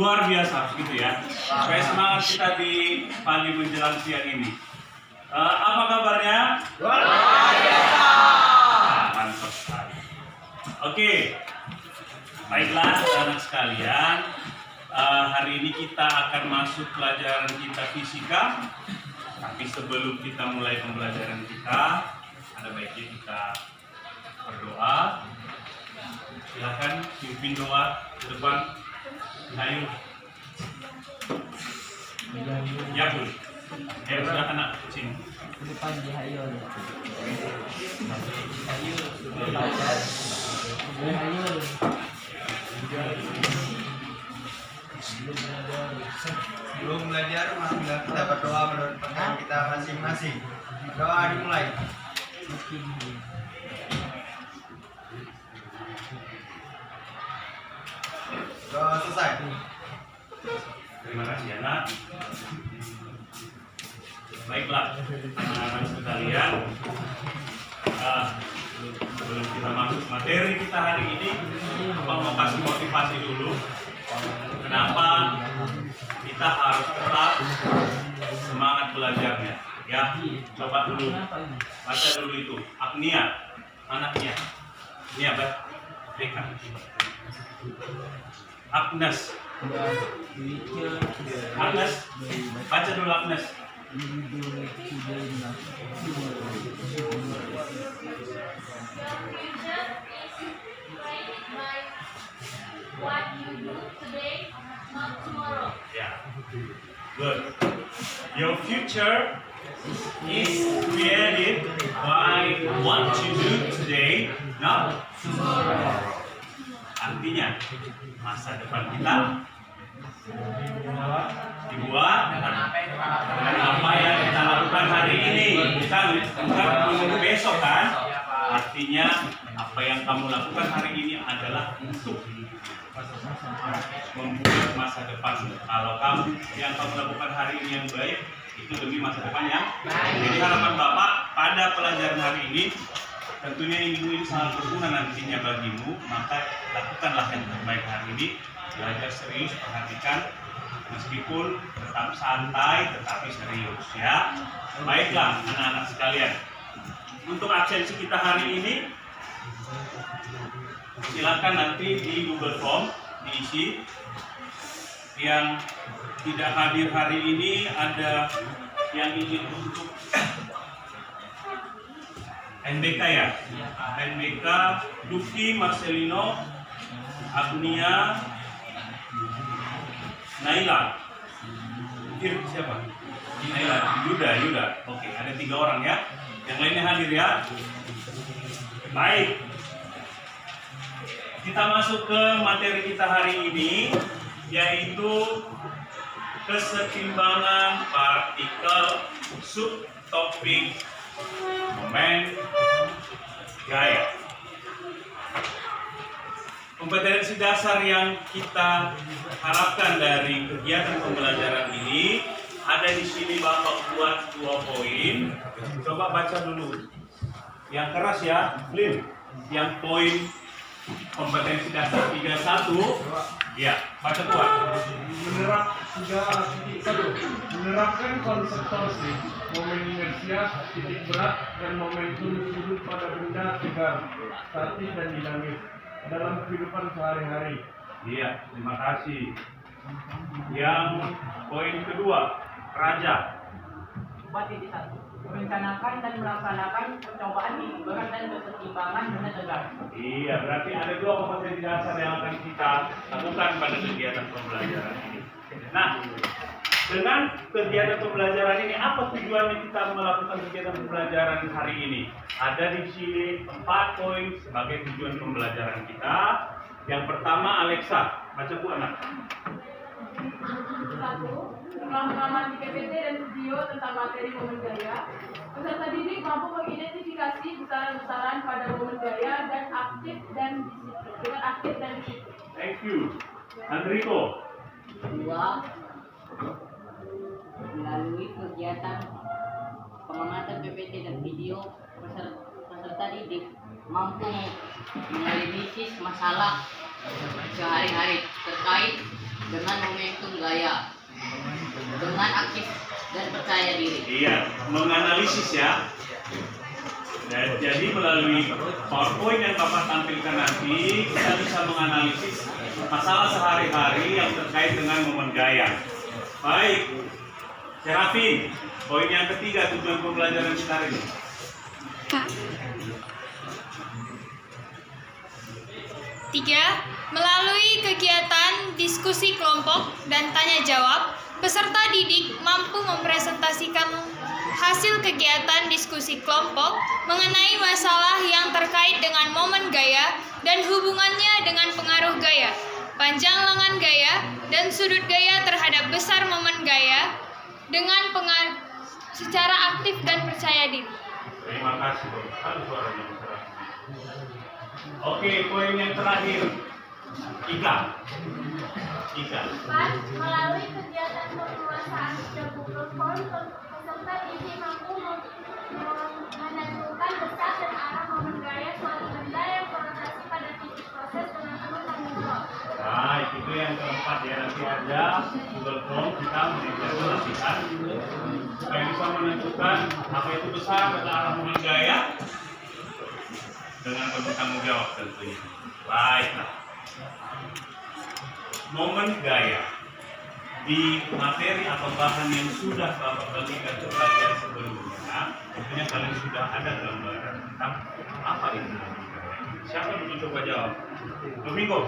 luar biasa gitu ya. Supaya semangat kita di pagi menjelang siang ini. Apa kabarnya? Luar biasa. Mantap sekali. Oke, baiklah anak sekalian. Hari ini kita akan masuk pelajaran kita fisika. Tapi sebelum kita mulai pembelajaran kita, ada baiknya kita berdoa. Silakan pimpin doa ke depan. Ayo. Ya Bu. Ya silakan nak sini. Ke depan di hayo. Sebelum belajar, marilah kita berdoa menurut pakaian kita masing-masing. Doa dimulai. Doa selesai. Terima kasih anak. Baiklah anak-anak sekalian. Sebelum kita masuk materi kita hari ini, Abang mau kasih motivasi dulu. Kenapa kita harus tetap semangat belajarnya? Ya, coba dulu, baca dulu itu. Agnia, anaknya. Ini apa? BK. Agnes. Agnes, baca dulu Agnes. What you do today, not tomorrow. Yeah, good. Your future is created by what you do today, not tomorrow. Artinya, masa depan kita dibuat dengan apa yang kita lakukan hari ini, bukan menunggu besok kan? Artinya, apa yang kamu lakukan hari ini adalah untuk membuat masa depan. Kalau yang kamu lakukan hari ini yang baik, itu demi masa depan yang baik. Jadi harapan Bapak pada pelajaran hari ini, tentunya ilmu ini sangat berguna nantinya bagimu. Maka lakukanlah yang terbaik hari ini. Belajar serius, perhatikan, meskipun tetap santai tetapi serius ya. Baiklah anak-anak sekalian. Untuk absensi kita hari ini, silakan nanti di Google Form diisi. Yang tidak hadir hari ini ada yang ingin untuk NBK ya, NBK Duki, Marcelino, Agnia, Naila. Siapa? Naila, Yuda. Oke, ada 3 orang ya. Yang lainnya hadir ya. Baik. Kita masuk ke materi kita hari ini, yaitu kesetimbangan partikel, subtopik momen gaya. Kompetensi dasar yang kita harapkan dari kegiatan pembelajaran ini ada di sini. Bapak buat 2 poin. Coba baca dulu. Yang keras ya, Lim. Yang poin kompetensi dasar 31. Ya, baca kuat. Menerapkan konsep torsi, momen inersia, titik berat, dan momentum sudut pada benda tegar, statis dan dinamis dalam kehidupan sehari-hari. Iya, terima kasih. Yang poin kedua, Raja. Buat titik 1. Merencanakan dan melaksanakan percobaan hiburan dan kesetimbangan benda tegar. Iya, berarti ada 2 kompetensi dasar yang akan kita lakukan pada kegiatan pembelajaran ini. Nah, dengan kegiatan pembelajaran ini, apa tujuannya kita melakukan kegiatan pembelajaran hari ini? Ada di sini 4 poin sebagai tujuan pembelajaran kita. Yang pertama, Alexa, baca Bu anak. 1. Pengalaman di PPT dan video tentang materi momen gaya. Peserta didik mampu mengidentifikasi besaran-besaran pada momen gaya dan aktif dan disiplin. Dengan aktif dan disiplin. Thank you. Enrico. 2. Melalui kegiatan pengamatan PPT dan video, peserta didik mampu menganalisis masalah sehari-hari terkait dengan momentum gaya, dengan aktif dan percaya diri. Iya, menganalisis ya. Dan jadi melalui PowerPoint yang Bapak tampilkan nanti, kita bisa menganalisis masalah sehari-hari yang terkait dengan momen gaya. Baik, Serafin, poin yang ketiga tujuan pembelajaran kita hari ini. Tiga, melalui kegiatan diskusi kelompok dan tanya jawab, peserta didik mampu mempresentasikan hasil kegiatan diskusi kelompok mengenai masalah yang terkait dengan momen gaya dan hubungannya dengan pengaruh gaya, panjang lengan gaya, dan sudut gaya terhadap besar momen gaya dengan pengaruh secara aktif dan percaya diri. Terima kasih, Bro. Aduh, suaranya besar. Oke, poin yang terakhir. Ika. Melalui kegiatan penguasaan double form, peserta didik mampu menentukan besar dan arah momen gaya suatu benda yang berorganisasi pada titik proses dengan penuh tanggung jawab. Baik, itu yang keempat ya. Nanti ada Google Form kita mengimplementasikan supaya bisa menentukan apa itu besar dan arah momen gaya dengan penuh tanggung jawab tentunya. Baiklah. Momen gaya di materi atau bahan yang sudah Bapak bagikan ke kalian sebelumnya, tentunya kalian sudah ada gambaran tentang apa itu momen gaya. Siapa dulu coba jawab? Domingo,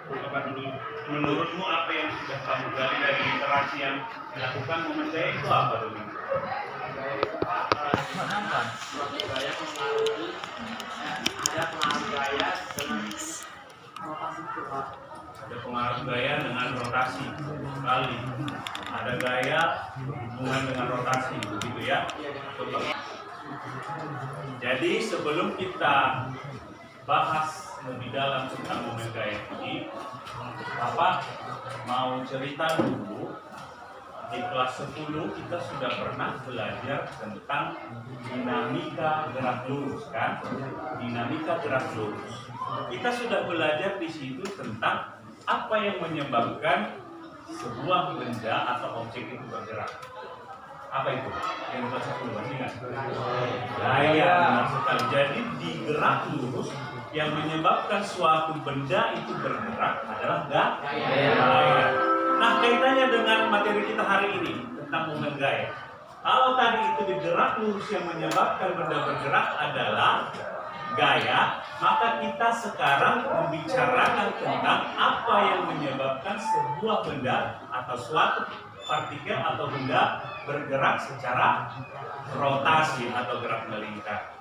coba dulu. Menurutmu apa yang sudah kamu gali dari literasi yang dilakukan momen gaya itu apa, Domingo? Ada pengaruh gaya dengan rotasi kali. Ada gaya hubungan dengan rotasi, begitu ya. Coba. Jadi sebelum kita bahas lebih dalam tentang momen gaya ini, Bapak mau cerita dulu. Di kelas 10 kita sudah pernah belajar tentang dinamika gerak lurus, kan? Dinamika gerak lurus. Kita sudah belajar di situ tentang apa yang menyebabkan sebuah benda atau objek itu bergerak. Apa itu? Yang kelas 10 masih ingat? Gaya. Jadi di gerak lurus yang menyebabkan suatu benda itu bergerak adalah gaya. Nah, kaitannya dengan materi kita hari ini tentang momen gaya. Kalau tadi itu di gerak lurus yang menyebabkan benda bergerak adalah gaya, maka kita sekarang membicarakan tentang apa yang menyebabkan sebuah benda atau suatu partikel atau benda bergerak secara rotasi atau gerak melingkar.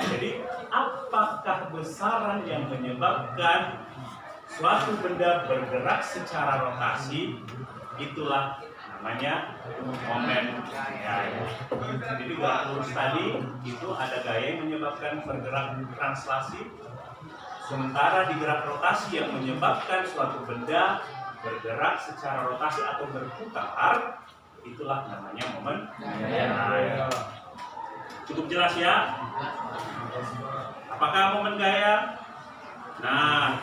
Jadi, apakah besaran yang menyebabkan suatu benda bergerak secara rotasi? Itulah namanya momen gaya. Jadi gerak lurus tadi itu ada gaya yang menyebabkan bergerak translasi, sementara di gerak rotasi yang menyebabkan suatu benda bergerak secara rotasi atau berputar, itulah namanya momen gaya. Cukup jelas ya? Apakah momen gaya? Nah,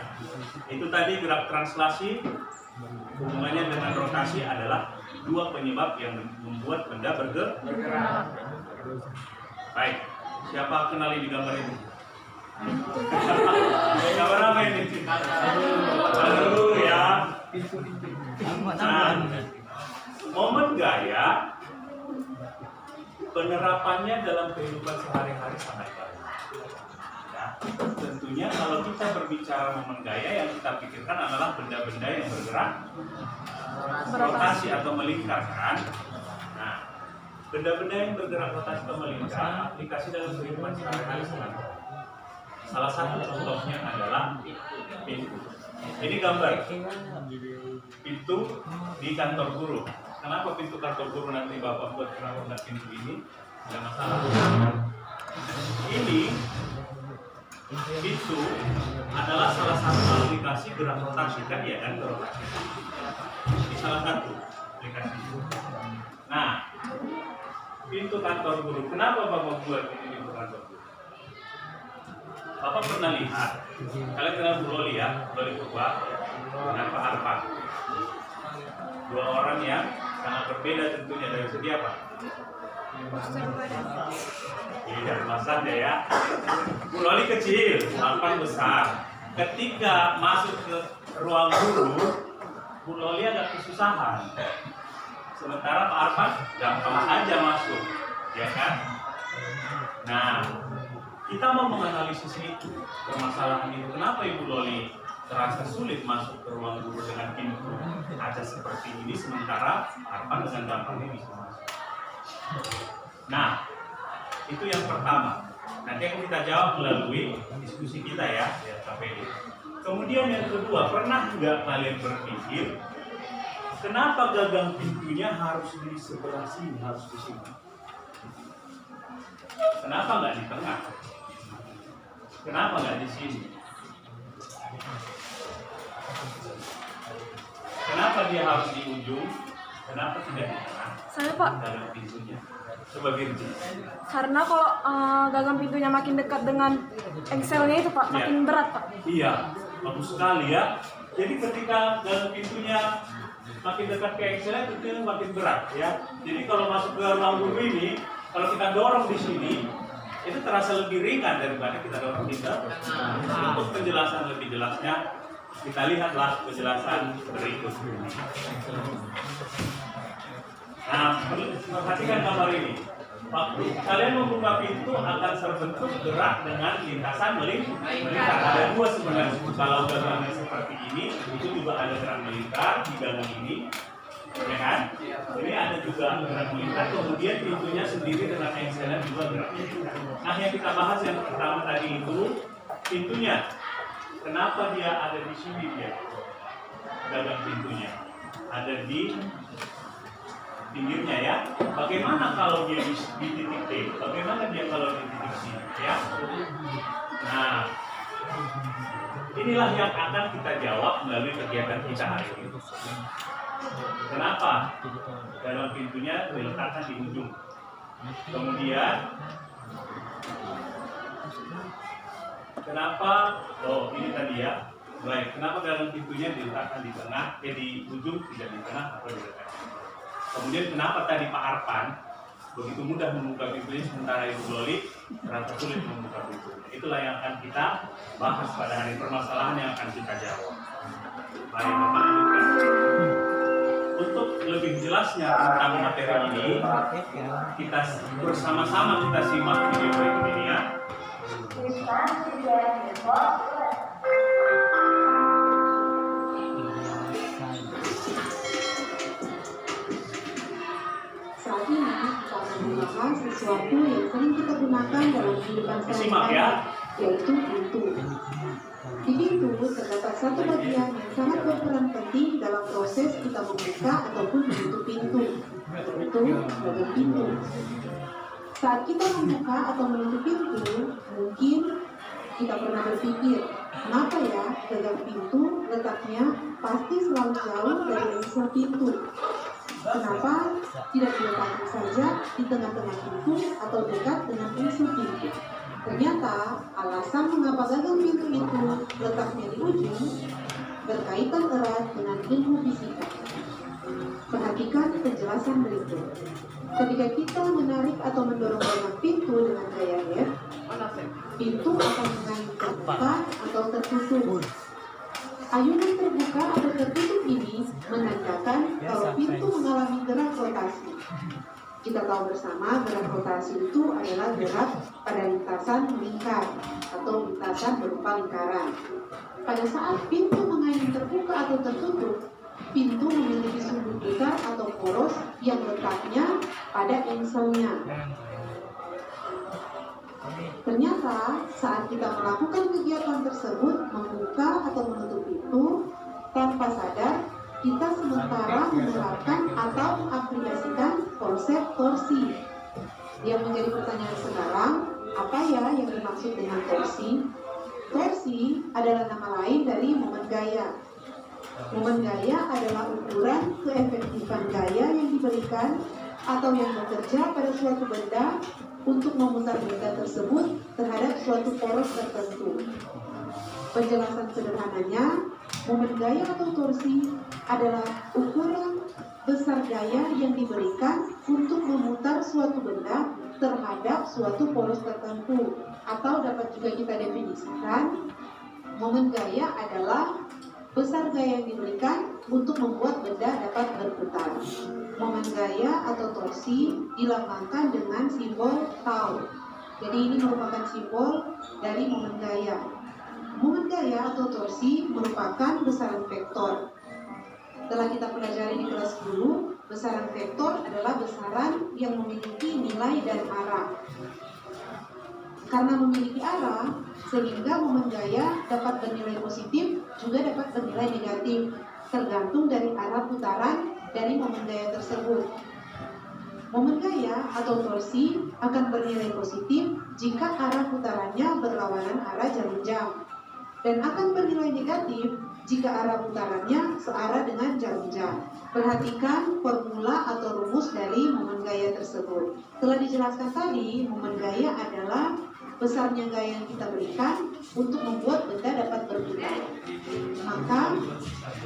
itu tadi gerak translasi hubungannya dengan rotasi adalah dua penyebab yang membuat benda bergerak. Baik, siapa kenali di gambar ini? Gambar apa ini? Baru ya. Nah, momen gaya penerapannya dalam kehidupan sehari-hari sangat baik. Ya, tentunya kalau kita berbicara momen gaya yang kita pikirkan adalah benda-benda yang bergerak rotasi atau melingkar, kan? Nah, benda-benda yang bergerak rotasi atau melingkar aplikasi dalam kehidupan sehari-hari sangat baik. Salah satu contohnya adalah pintu. Ini gambar pintu di kantor guru. Kenapa pintu kantor guru nanti Bapak buat kenapa pintu ini? Tidak masalah. Ini pintu adalah salah satu aplikasi gerak rotasi, kan ya, kan, rotasi. Ini salah satu aplikasi. Nah, pintu kantor guru. Kenapa Bapak buat ini pintu kantor guru? Bapak pernah lihat, kalian kenal Bu Loli ya, Loli Purba. dengan Pak Arfan. Dua orang yang sangat berbeda tentunya dari segi apa? Tidak masalahnya ya. Bu Loli kecil, Arfan besar. Ketika masuk ke ruang guru, Bu Loli agak kesusahan. Sementara Pak Arfan gampang aja masuk, ya kan? Nah, kita mau menganalisis itu, permasalahan itu. Kenapa Ibu Loli terasa sulit masuk ke ruang guru dengan pintu kaca seperti ini, sementara Arfan dengan gampangnya bisa masuk? Nah, itu yang pertama. Nanti akan kita jawab melalui diskusi kita ya, KPD. Kemudian yang kedua, pernah nggak kalian berpikir kenapa gagang pintunya harus di sebelah sini, harus di sini? Kenapa nggak di tengah? Kenapa nggak di sini? Kenapa dia harus di ujung? Kenapa tidak di tengah? Saya Pak, Gagang pintunya. Coba Virgi. karena kalau gagang pintunya makin dekat dengan engselnya itu Pak, makin berat Pak. Iya, bagus sekali ya. Jadi ketika gagang pintunya makin dekat ke engselnya, tentunya makin berat ya. Jadi kalau masuk ke ruang guru ini, kalau kita dorong di sini, itu terasa lebih ringan daripada kita dorong di dalam. Untuk penjelasan lebih jelasnya, kita lihatlah penjelasan berikut ini. Nah, perhatikan gambar ini. Waktu kalian membuka pintu akan terbentuk gerak dengan lintasan melingkar. Ada dua sebenarnya. Kalau gagangnya seperti ini, itu juga ada gerak melingkar di gagang ini, ya kan? Ini ada juga gerak melingkar. Kemudian pintunya sendiri dengan engselnya juga gerak melingkar. Nah, yang kita bahas yang pertama tadi itu pintunya. Kenapa dia ada di sini dia? Gagang pintunya ada di pinggirnya ya. Bagaimana kalau dia di titik T? Bagaimana dia kalau di titik C? Ya. Nah, inilah yang akan kita jawab melalui kegiatan kita hari ini. Kenapa dalam pintunya diletakkan di ujung? Kemudian kenapa? Oh, ini tadi ya. Baik, kenapa dalam pintunya diletakkan di tengah? Di ujung, tidak di tengah atau di dekat? Kemudian kenapa tadi Pak Arfan begitu mudah membuka pintunya, sementara Ibu Loli terasa sulit membuka pintunya? Itulah yang akan kita bahas pada hari permasalahan yang akan kita jawab. Baik, Bapak lanjutkan. Untuk lebih jelasnya tentang materi ini, kita bersama-sama kita simak video berikut ini ya. Saat ini kita akan membahas sesuatu yang sering kita gunakan dalam kehidupan sehari-hari, yaitu pintu. Di pintu terdapat satu bagian yang sangat berperan penting dalam proses kita membuka ataupun menutup pintu, yaitu gagang pintu. Saat kita membuka atau menutup pintu, mungkin kita pernah berpikir, kenapa ya gagang pintu letaknya pasti selalu jauh dari engsel pintu? Kenapa tidak diletakkan saja di tengah-tengah pintu atau dekat dengan engsel pintu? Ternyata alasan mengapa gagang pintu itu letaknya di ujung berkaitan erat dengan ilmu fisika. Perhatikan penjelasan berikut. Ketika kita menarik atau mendorong gagang pintu dengan gaya F, pintu akan mengayun terbuka atau tertutup. Ayunan terbuka atau tertutup ini menandakan kalau pintu mengalami gerak rotasi. Kita tahu bersama gerak rotasi itu adalah gerak pada lintasan melingkar atau lintasan berupa lingkaran. Pada saat pintu mengayun terbuka atau tertutup, pintu memiliki sudut besar atau poros yang letaknya pada engselnya. Ternyata saat kita melakukan kegiatan tersebut, membuka atau menutup pintu, tanpa sadar kita sementara menerapkan atau mengaplikasikan konsep torsi. Yang menjadi pertanyaan sekarang, apa ya yang dimaksud dengan torsi? Torsi adalah nama lain dari momen gaya. Momen gaya adalah ukuran keefektifan gaya yang diberikan atau yang bekerja pada suatu benda untuk memutar benda tersebut terhadap suatu poros tertentu. Penjelasan sederhananya, momen gaya atau torsi adalah ukuran besar gaya yang diberikan untuk memutar suatu benda terhadap suatu poros tertentu, atau dapat juga kita definisikan, momen gaya adalah besar gaya yang diberikan untuk membuat benda dapat berputar. Momen gaya atau torsi dilambangkan dengan simbol tau. Jadi ini merupakan simbol dari momen gaya. Momen gaya atau torsi merupakan besaran vektor. Telah kita pelajari di kelas 10, besaran vektor adalah besaran yang memiliki nilai dan arah. Karena memiliki arah, sehingga momen gaya dapat bernilai positif, juga dapat bernilai negatif, tergantung dari arah putaran dari momen gaya tersebut. Momen gaya atau torsi akan bernilai positif jika arah putarannya berlawanan arah jarum jam, dan akan bernilai negatif jika arah putarannya searah dengan jarum jam. Perhatikan formula atau rumus dari momen gaya tersebut. Telah dijelaskan tadi, momen gaya adalah besarnya gaya yang kita berikan untuk membuat benda dapat berputar. Maka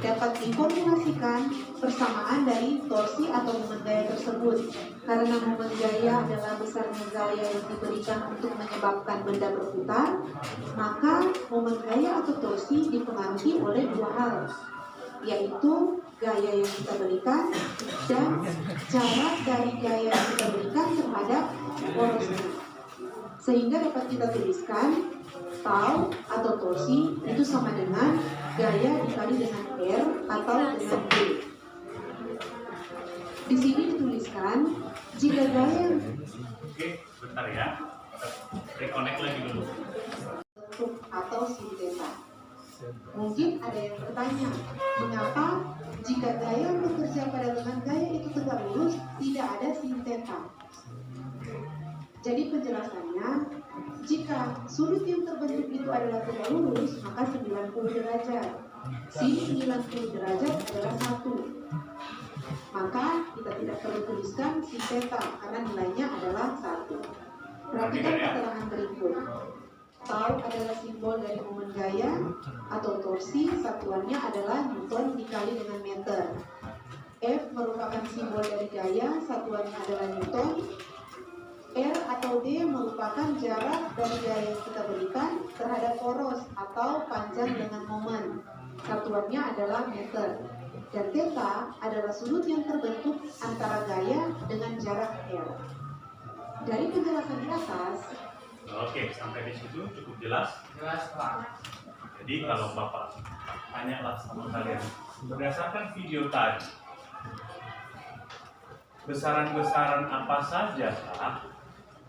dapat diformulasikan persamaan dari torsi atau momen gaya tersebut. Karena momen gaya adalah besarnya gaya yang diberikan untuk menyebabkan benda berputar, maka momen gaya atau torsi dipengaruhi oleh dua hal, yaitu gaya yang kita berikan dan jarak dari gaya yang kita berikan terhadap porosnya. Sehingga dapat kita tuliskan tau atau torsi itu sama dengan gaya dikali dengan R atau dengan D. Di sini dituliskan jika gaya Oke, bentar ya. Reconnect lagi dulu. bentuk atau sin theta. Mungkin ada yang bertanya, mengapa jika gaya bekerja pada lengan gaya itu tegak lurus tidak ada sin theta? Jadi penjelasannya, jika sudut yang terbentuk itu adalah tegak lurus, maka 90 derajat. Sin 90 derajat adalah 1. Maka kita tidak perlu tuliskan sin theta karena nilainya adalah 1. Perhatikan keterangan berikut. Tau adalah simbol dari momen gaya atau torsi, satuannya adalah Newton dikali dengan meter. F merupakan simbol dari gaya, satuannya adalah Newton. R atau D merupakan jarak dari gaya yang kita berikan terhadap poros atau panjang dengan momen. Satuannya adalah meter. Dan theta adalah sudut yang terbentuk antara gaya dengan jarak R. Dari penjelasan di atas, Oke, sampai di situ cukup jelas. Jelas, Pak. Jadi kalau Bapak tanyalah sama kalian, berdasarkan video tadi, besaran-besaran apa saja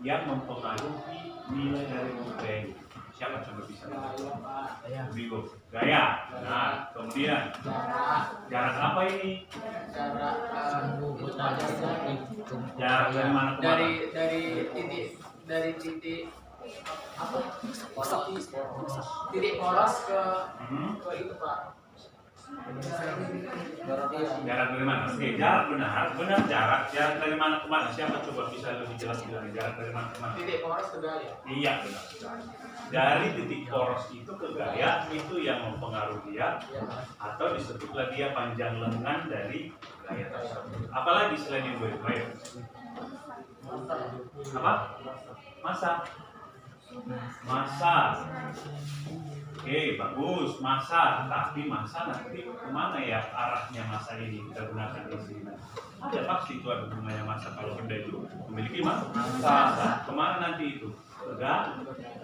yang mempengaruhi nilai dari momen gaya? Siapa coba bisa? Bingung. Gaya. Nah, kemudian jarak apa ini? Jarak Jarak dari mana ke mana? dari titik apa? Titik poros ke itu, Pak. Jarak dari mana? Oke, jarak benar jarak dari mana ke mana? Siapa coba bisa lebih jelas bilang jarak dari mana ke mana? Titik poros ke gaya. Iya benar. Dari titik poros itu ke gaya itu yang mempengaruhi dia, atau disebutlah dia panjang lengan dari gaya tersebut. Apalagi selain yang baik? Apa? Masa. Oke, bagus, masa. Tapi masa nanti kemana ya arahnya masa ini kita gunakan di sini? Ada pasti itu ada hubungannya masa kalau benda itu memiliki masa. Kemana nanti itu? Ke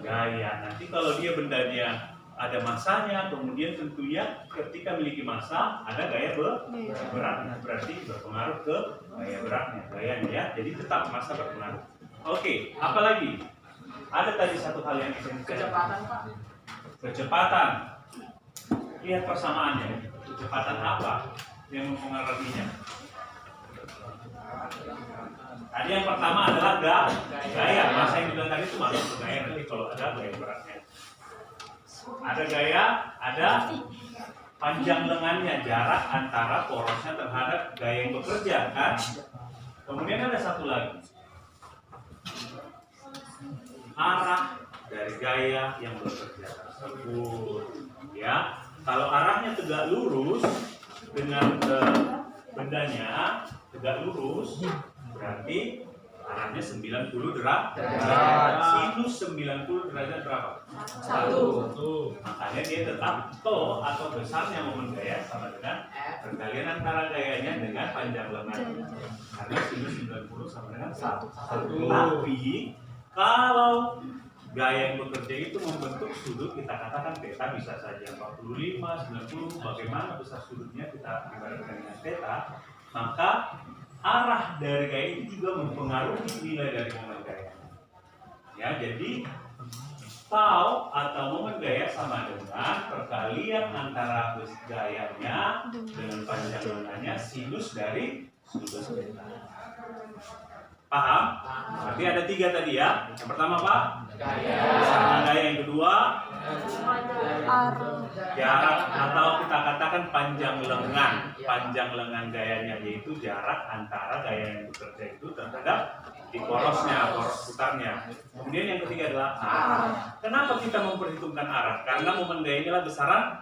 gaya. Nanti kalau dia bendanya ada masanya, kemudian tentunya ketika memiliki masa ada gaya berat. Berarti berpengaruh ke gaya beratnya, gayanya ya. Jadi tetap masa berpengaruh. Oke, apalagi? Ada tadi satu hal yang ingin Kecepatan, Pak. Kecepatan. Lihat persamaannya. Kecepatan apa yang mempengaruhinya? Tadi yang pertama adalah gaya. Masa yang bilang tadi itu masuk ke gaya nanti kalau ada gaya beratnya. Ada gaya, ada panjang lengannya, jarak antara porosnya terhadap gaya yang bekerja kan. Kemudian ada satu lagi. Arah dari gaya yang bekerja tersebut. Ya, kalau arahnya tegak lurus dengan bendanya tegak lurus, berarti arahnya 90 derajat. Sinus 90 derajat berapa? 1. Makanya dia tetap to atau besarnya momen gaya sama dengan perkalian antara gayanya dengan panjang lengan. Karena sinus 90 sama dengan 1. Tapi kalau gaya yang bekerja itu membentuk sudut, kita katakan theta bisa saja 45, 90, bagaimana besar sudutnya kita ibaratkan dengan theta, maka arah dari gaya itu juga mempengaruhi nilai dari momen gaya. Ya, jadi tau atau momen gaya sama dengan perkalian antara gayanya dengan panjang lengannya sinus dari sudut theta. Paham? Berarti ada 3 tadi ya. Yang pertama apa? Gaya. Yang kedua jarak atau kita katakan panjang lengan. Panjang lengan gayanya yaitu jarak antara gaya yang bekerja itu terhadap di porosnya, poros putarnya. Kemudian yang ketiga adalah arah. Kenapa kita memperhitungkan arah? Karena momen gaya inilah besaran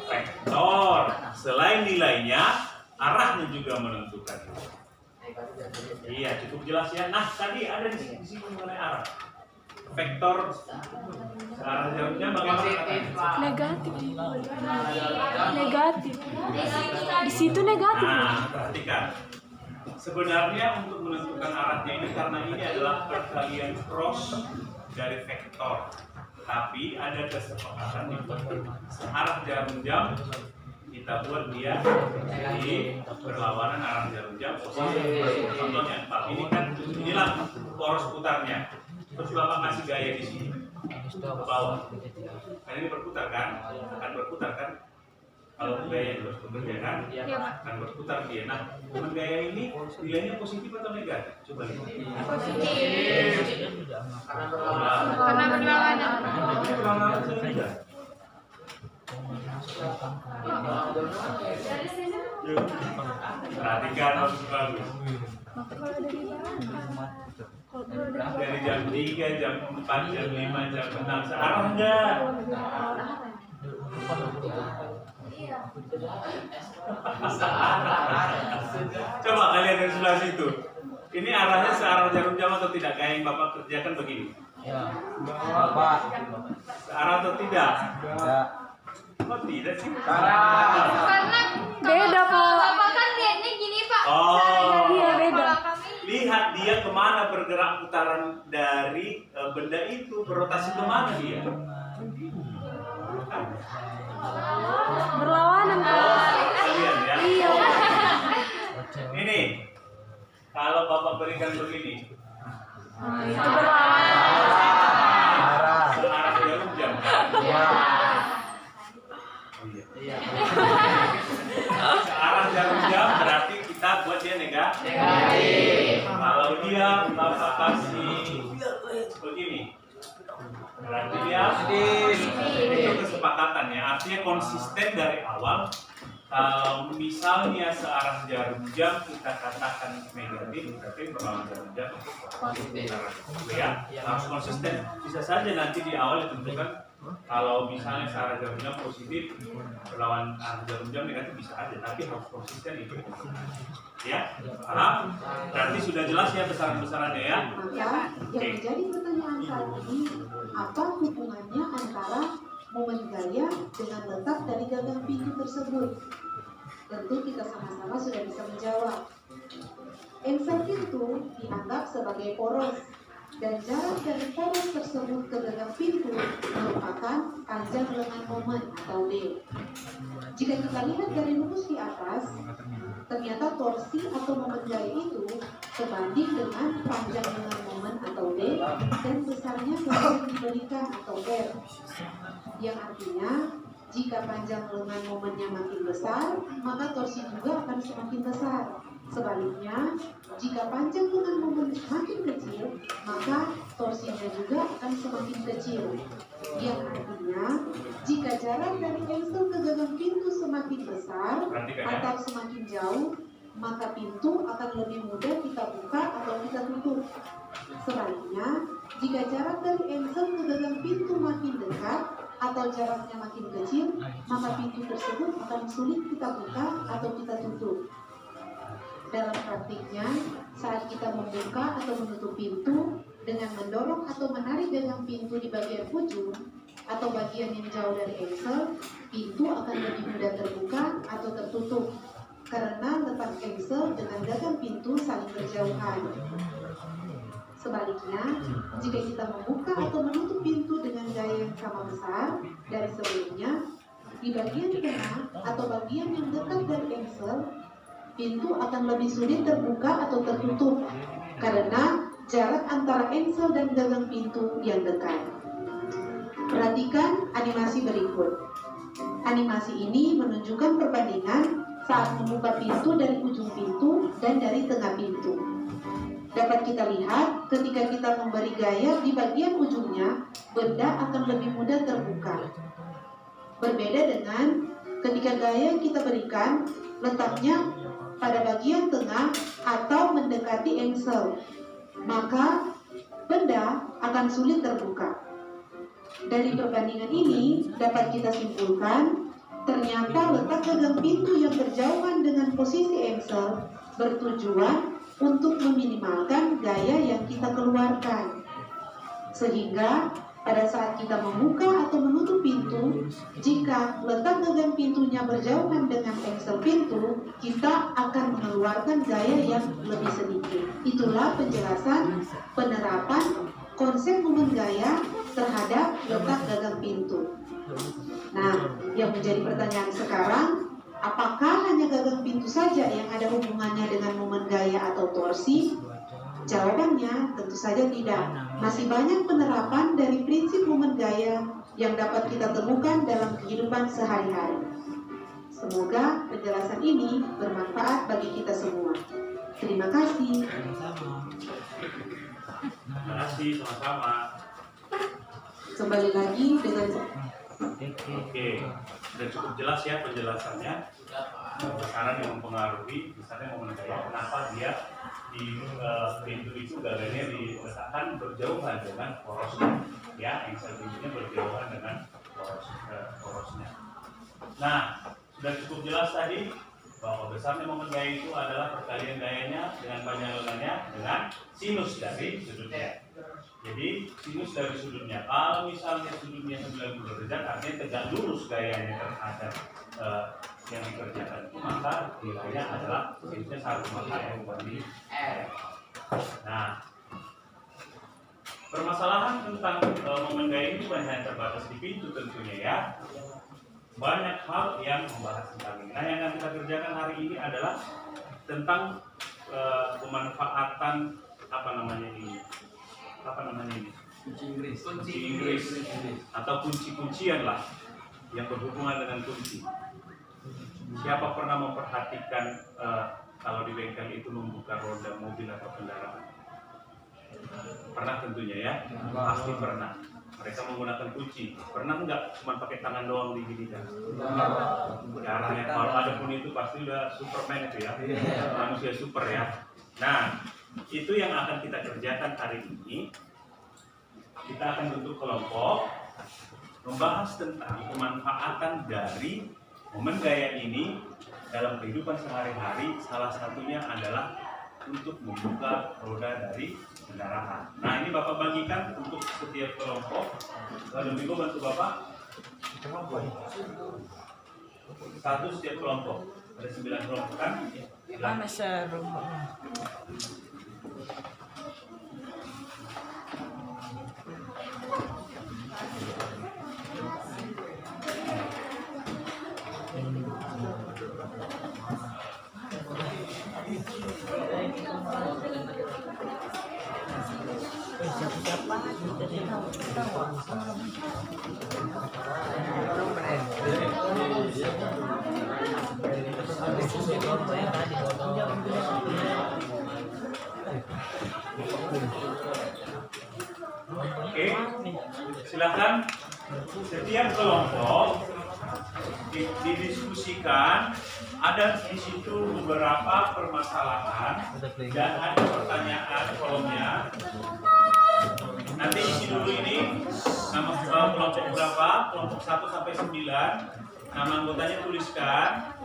vektor. Selain nilainya, arahnya juga menentukan. Iya, cukup jelas ya. Nah, tadi ada di sini mengenai arah. Vektor arah jaraknya bagaimana? Negatif. Negatif. Di situ negatif. Nah, perhatikan. Sebenarnya untuk menentukan arahnya ini karena ini adalah perkalian cross dari vektor. Tapi ada kesepakatan di arah jarum jam kita buat dia di berlawanan arah jarum jam posisi. Contohnya, Pak, ini kan inilah poros putarnya. Terus Bapak kasih gaya di sini ke bawah. Kan ini berputar kan? Akan berputar kan? Kalau gaya terus bekerja kan? Akan berputar dia. Nah, momen gaya ini nilainya positif atau negatif? Coba lihat. Positif. Karena berlawanan. Berlawanan saja. Perhatikan bagus. Dari jam 3, jam 4, jam 5, jam 6 searah enggak? Coba kalian dari sebelah situ. Ini arahnya searah jarum jam atau tidak? Kayak yang Bapak kerjakan begini. Bapak. Searah atau tidak? Tidak. Kok tidak sih? Karena Beda, Pak. Bapak kan lihatnya gini, Pak. Oh, Iya, beda. Kalau kami lihat dia kemana bergerak putaran dari benda itu, berotasi kemana dia? Berlawanan, Pak. Kalian ya. Iya. Ini kalau Bapak berikan begini, Itu berlawanan. searah jarum jam. Iya. Searah jarum jam berarti kita buat dia negatif. Kalau dia Bapak kasih begini, berarti dia itu kesepakatan ya. Artinya konsisten dari awal. Misalnya searah jarum jam kita katakan negatif, berarti berlawanan jarum jam positif. Ya, harus konsisten. Bisa saja nanti di awal ditentukan kalau misalnya searah jarum jam positif, berlawan arah jarum jam negatif bisa aja, tapi harus konsisten itu. Ya, paham? Berarti sudah jelas ya besaran-besarannya ya. Maka yang menjadi pertanyaan saat ini, apa hubungannya antara momen gaya dengan letak dari gagang pintu tersebut? Tentu kita sama-sama sudah bisa menjawab. Engsel pintu dianggap sebagai poros dan jarak dari poros tersebut ke gagang pintu merupakan panjang lengan momen atau D. Jika kita lihat dari rumus di atas, ternyata torsi atau momen gaya itu sebanding dengan panjang lengan momen atau D dan besarnya yang diberikan atau R. Yang artinya jika panjang lengan momennya makin besar, maka torsi juga akan semakin besar. Sebaliknya, jika panjang lengan momen semakin kecil, maka torsinya juga akan semakin kecil. Yang artinya, jika jarak dari engsel ke gagang pintu semakin besar atau semakin jauh, maka pintu akan lebih mudah kita buka atau kita tutup. Sebaliknya, jika jarak dari engsel ke gagang pintu makin dekat atau jaraknya makin kecil, maka pintu tersebut akan sulit kita buka atau kita tutup. Dalam praktiknya, saat kita membuka atau menutup pintu dengan mendorong atau menarik gagang pintu di bagian ujung atau bagian yang jauh dari engsel, pintu akan lebih mudah terbuka atau tertutup karena letak engsel dengan gagang pintu saling berjauhan. Sebaliknya, jika kita membuka atau menutup pintu dengan gaya yang sama besar dari sebelumnya, di bagian tengah atau bagian yang dekat dari engsel, pintu akan lebih sulit terbuka atau tertutup karena jarak antara engsel dan gagang pintu yang dekat. Perhatikan animasi berikut. Animasi ini menunjukkan perbandingan saat membuka pintu dari ujung pintu dan dari tengah pintu. Dapat kita lihat ketika kita memberi gaya di bagian ujungnya, benda akan lebih mudah terbuka. Berbeda dengan ketika gaya yang kita berikan letaknya pada bagian tengah atau mendekati engsel, maka benda akan sulit terbuka. Dari perbandingan ini dapat kita simpulkan ternyata letak gagang pintu yang berjauhan dengan posisi engsel bertujuan untuk meminimalkan gaya yang kita keluarkan. Sehingga pada saat kita membuka atau menutup pintu, jika letak gagang pintunya berjauhan dengan engsel pintu, kita akan mengeluarkan gaya yang lebih sedikit. Itulah penjelasan penerapan konsep momen gaya terhadap letak gagang pintu. Nah, yang menjadi pertanyaan sekarang, apakah hanya gagang pintu saja yang ada hubungannya dengan momen gaya atau torsi? Jawabannya tentu saja tidak. Masih banyak penerapan dari prinsip momen gaya yang dapat kita temukan dalam kehidupan sehari-hari. Semoga penjelasan ini bermanfaat bagi kita semua. Terima kasih. Terima kasih, sama-sama. Kembali lagi dengan Oke, sudah cukup jelas ya penjelasannya. Sekarang yang mempengaruhi, misalnya momen gaya, kenapa dia di pintu itu gaganya diletakkan berjauhan dengan porosnya, ya, engsel pintunya berjauhan dengan porosnya. Nah, sudah cukup jelas tadi bahwa besarnya momen gaya itu adalah perkalian gayanya dengan panjang lengannya dengan sinus dari sudutnya. Jadi sinus dari sudutnya, kalau misalnya sudutnya 90 derajat, artinya tegak lurus gayanya terhadap yang dikerjakan itu, maka nilainya adalah sinusnya 1, maka yang membanding R. Nah, permasalahan tentang momen gaya ini bukan hanya terbatas di pintu tentunya ya. Banyak hal yang membahas tentang ini. Nah, yang akan kita kerjakan hari ini adalah tentang pemanfaatan kunci Inggris atau kunci-kuncian lah yang berhubungan dengan kunci. Siapa pernah memperhatikan kalau di bengkel itu membuka roda mobil atau kendaraan? Pernah tentunya ya, pasti pernah. Mereka menggunakan kunci. Pernah nggak cuma pakai tangan doang diginikan? Caranya kalau ada pun itu pasti udah Superman itu ya, manusia super ya. Nah, itu yang akan kita kerjakan hari ini. Kita akan bentuk kelompok membahas tentang pemanfaatan dari momen gaya ini dalam kehidupan sehari-hari. Salah satunya adalah untuk membuka roda dari kendaraan. Nah, ini Bapak bagikan untuk setiap kelompok. Lalu Miko bantu Bapak. Satu setiap kelompok. Ada 9 kelompok kan? Mana serum? Oke, silakan setiap kelompok didiskusikan. Ada di situ beberapa permasalahan dan ada pertanyaan kolomnya. Nanti isi dulu ini nama kelompok berapa, kelompok 1 sampai 9, nama anggotanya tuliskan.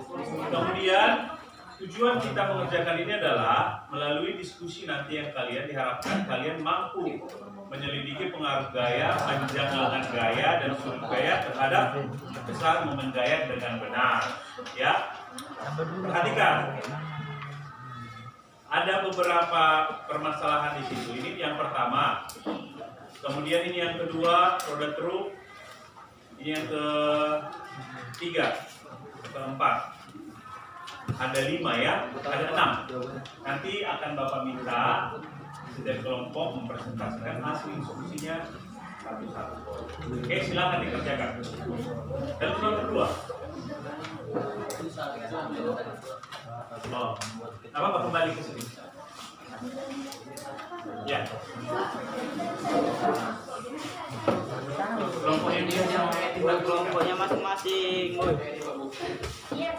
Kemudian tujuan kita mengerjakan ini adalah melalui diskusi nanti yang kalian diharapkan kalian mampu menyelidiki pengaruh gaya, penjangkauan gaya dan sudut gaya terhadap kesan momen gaya dengan benar. Ya, perhatikan. Ada beberapa permasalahan di situ. Ini yang pertama. Kemudian ini yang kedua, roda truk. Ini yang ketiga, keempat. Ada 5 ya, ada 6. Nanti akan Bapak minta dari kelompok mempresentasikan hasil solusinya satu-satu. Oke, silakan dikerjakan. Dan yang kedua. Oh, apa kembali ke sini? Ya. Kelompoknya dia yang kelompoknya masing-masing. Iya.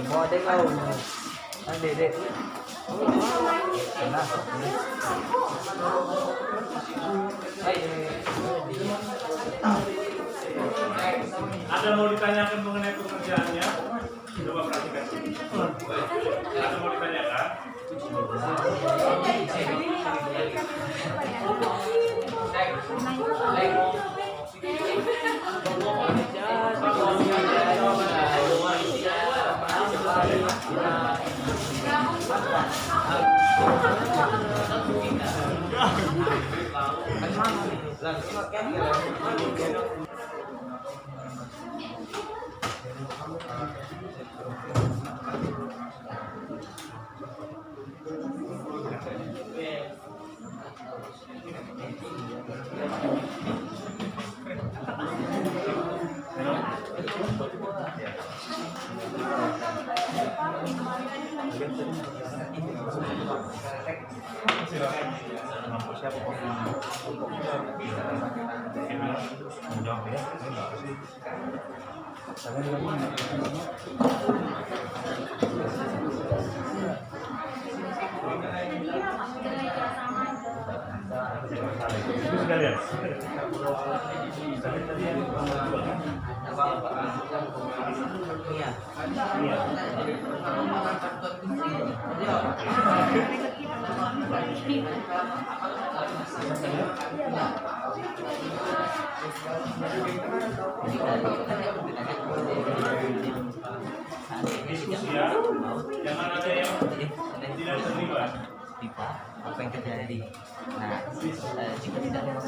Mau ada kau? Ada dek. Ada mau ditanyakan mengenai pekerjaannya? Coba perhatikan. Ada mau ditanyakan? Diskusi ya, jangan ada yang tidak terlibat. Apa yang terjadi? Nah, jika tidak ada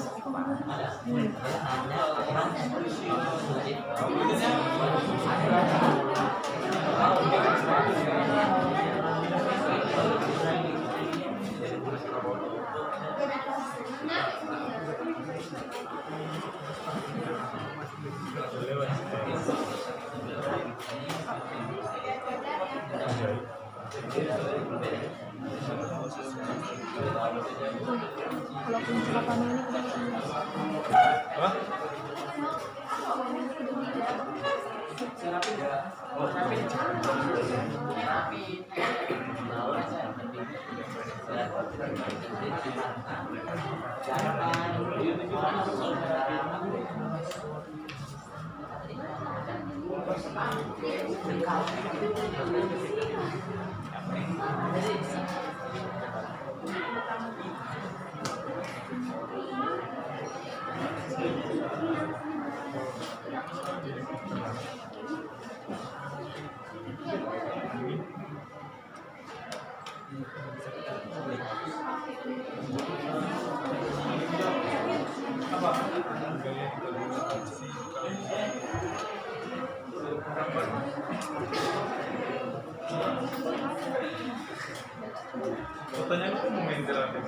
Pertanyaan itu mau main terapi.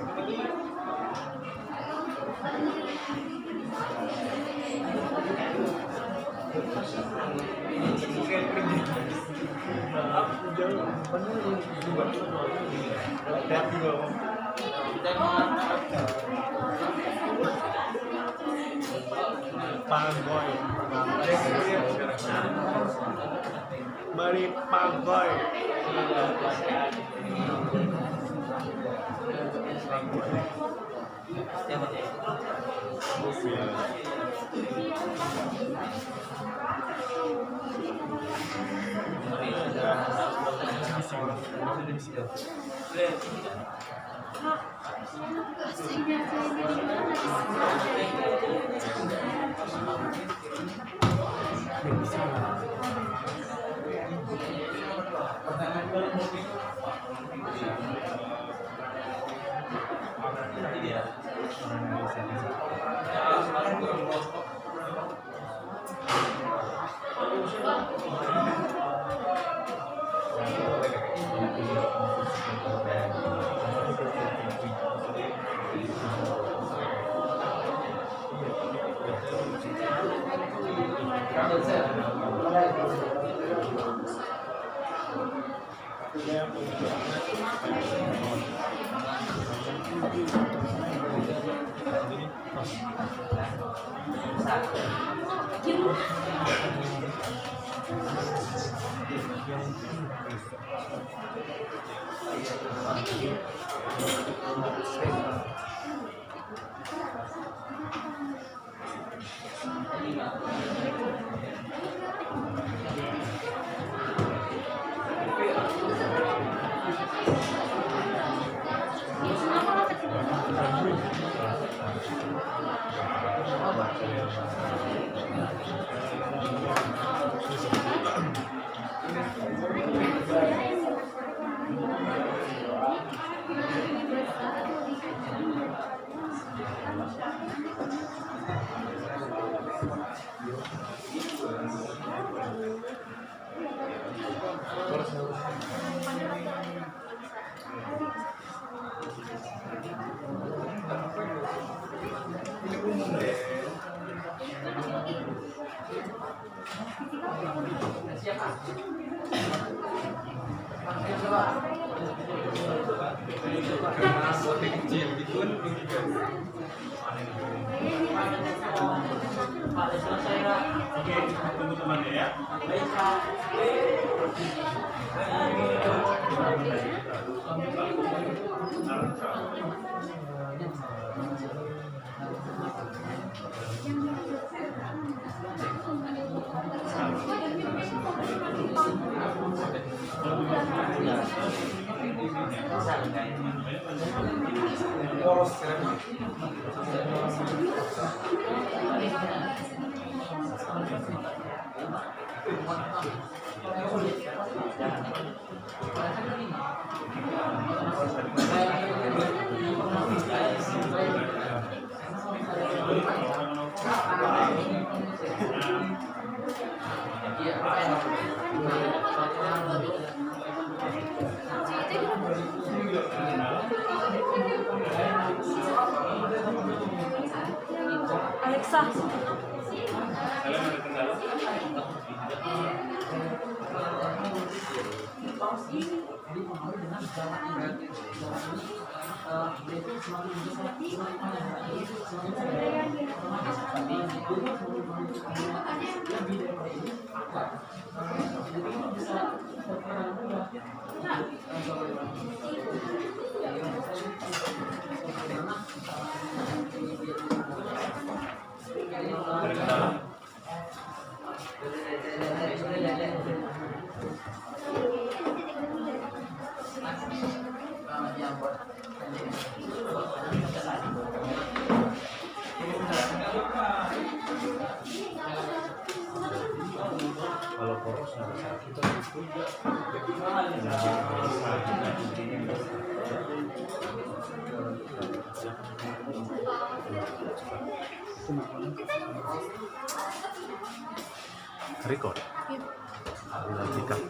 Jauh, Panggoy. Mari panggoy. Oke, tunggu temannya ya. Alexa. Kalian ada kendala? Ada kendala? Kalau poros nggak sakit itu record. Dilanjutkan.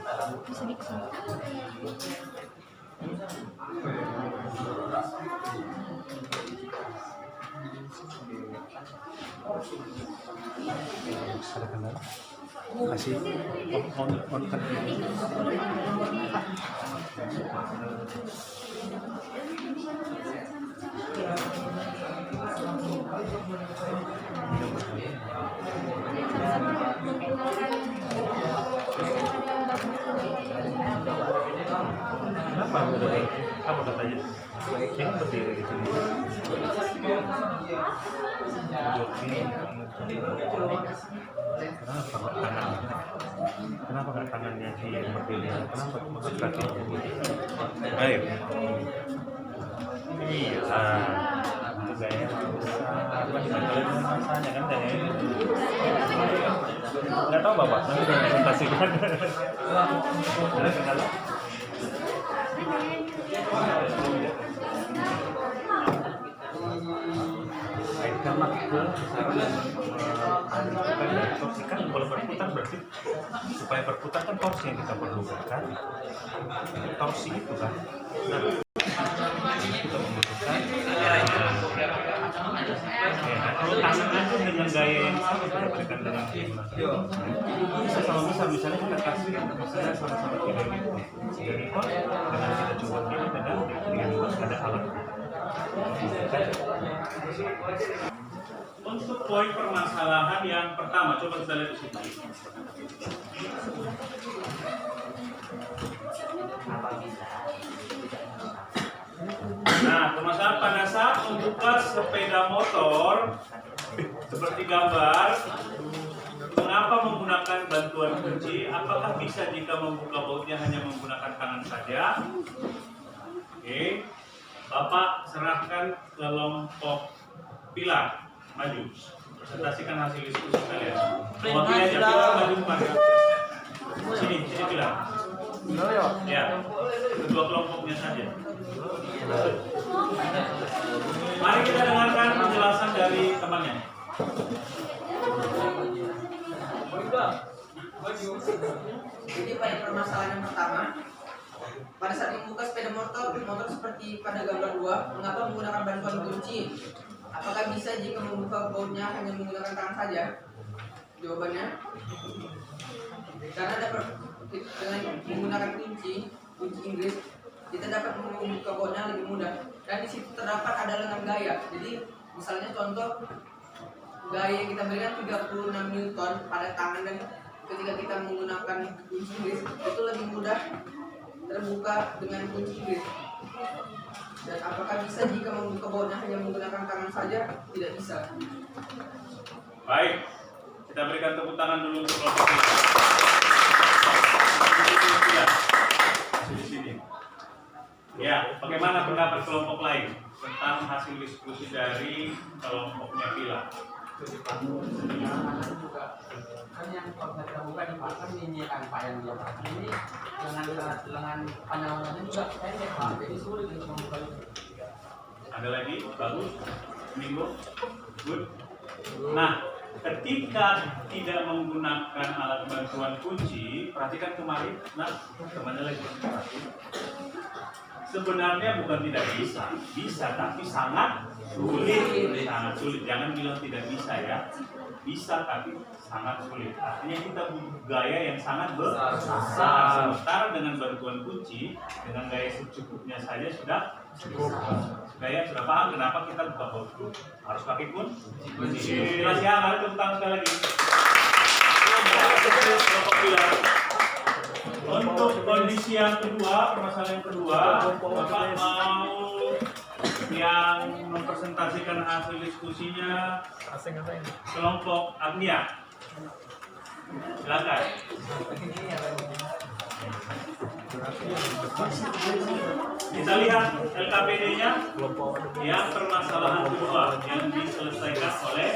Ada kendala? kasih on kan. Kenapa apa katanya? Ini berdiri di sini. Kenapa nggak tangannya si berdiri? Kenapa kakinya? Ayo. Iya. Itu gaya. Apa dimanfaatkan masanya kan gaya? Nggak tahu bapak. Nanti saya presentasikan. Karena torsi kan kalau berputar berarti supaya berputar kan torsi yang kita perlukan kan, torsi itu kan. Nah, kita membutuhkan kalau tangan aja dengan gaya yang sama kita berikan dengan bisa sama bisa misalnya kita kasih misalnya sama-sama kita jadi kok dengan kita coba ini dengan ada alat. Untuk poin permasalahan yang pertama, coba kita lihat di sini. Nah, permasalahan pada saat membuka sepeda motor seperti gambar, mengapa menggunakan bantuan kunci? Apakah bisa jika membuka bautnya hanya menggunakan tangan saja? Oke, Bapak serahkan kelompok pilar. Maju, presentasikan hasil diskusi kalian. Wakilnya aja, pilar maju depan. Sini pilar. Ya, kedua kelompoknya saja. Mari kita dengarkan penjelasan dari temannya. Jadi pada permasalahan yang pertama, pada saat membuka sepeda motor seperti pada gambar 2, mengapa menggunakan bantuan kunci? Apakah bisa jika membuka bautnya hanya menggunakan tangan saja? Jawabannya, karena dengan menggunakan kunci Inggris, kita dapat membuka bautnya lebih mudah. Dan di situ terdapat ada lengan gaya. Jadi misalnya contoh gaya yang kita berikan 36 Newton pada tangan, dan ketika kita menggunakan kunci Inggris itu lebih mudah terbuka dengan kunci Inggris. Dan apakah bisa jika membuka bautnya hanya menggunakan tangan saja? Tidak bisa. Baik, kita berikan tepuk tangan dulu untuk kelompok ini. Di sini. Ya, bagaimana pendapat kelompok lain tentang hasil diskusi dari kelompoknya Pilar? Kan yang kalau kita buka di pasar ini kan yang dia pakai ini lengan panjangnya juga pendek Pak, jadi sulit untuk membuka itu. Ada lagi? Bagus. Minggu? Good. Nah, ketika tidak menggunakan alat bantuan kunci, perhatikan kemarin. Nah, kemana lagi? Sebenarnya bukan tidak bisa, bisa tapi sangat sulit, sangat sulit. Jangan bilang tidak bisa ya, bisa tapi sangat sulit. Artinya kita butuh gaya yang sangat besar. Sementara dengan bantuan kunci, dengan gaya secukupnya saja sudah cukup. Gaya sudah paham kenapa kita buka baut harus pakai kunci. Jelas ya, mari tepuk tangan sekali lagi. Untuk kondisi yang kedua, permasalahan yang kedua, Bapak mau yang mempresentasikan hasil diskusinya kelompok Agnia. Silakan. Kita lihat LKPD-nya yang permasalahan kedua yang diselesaikan oleh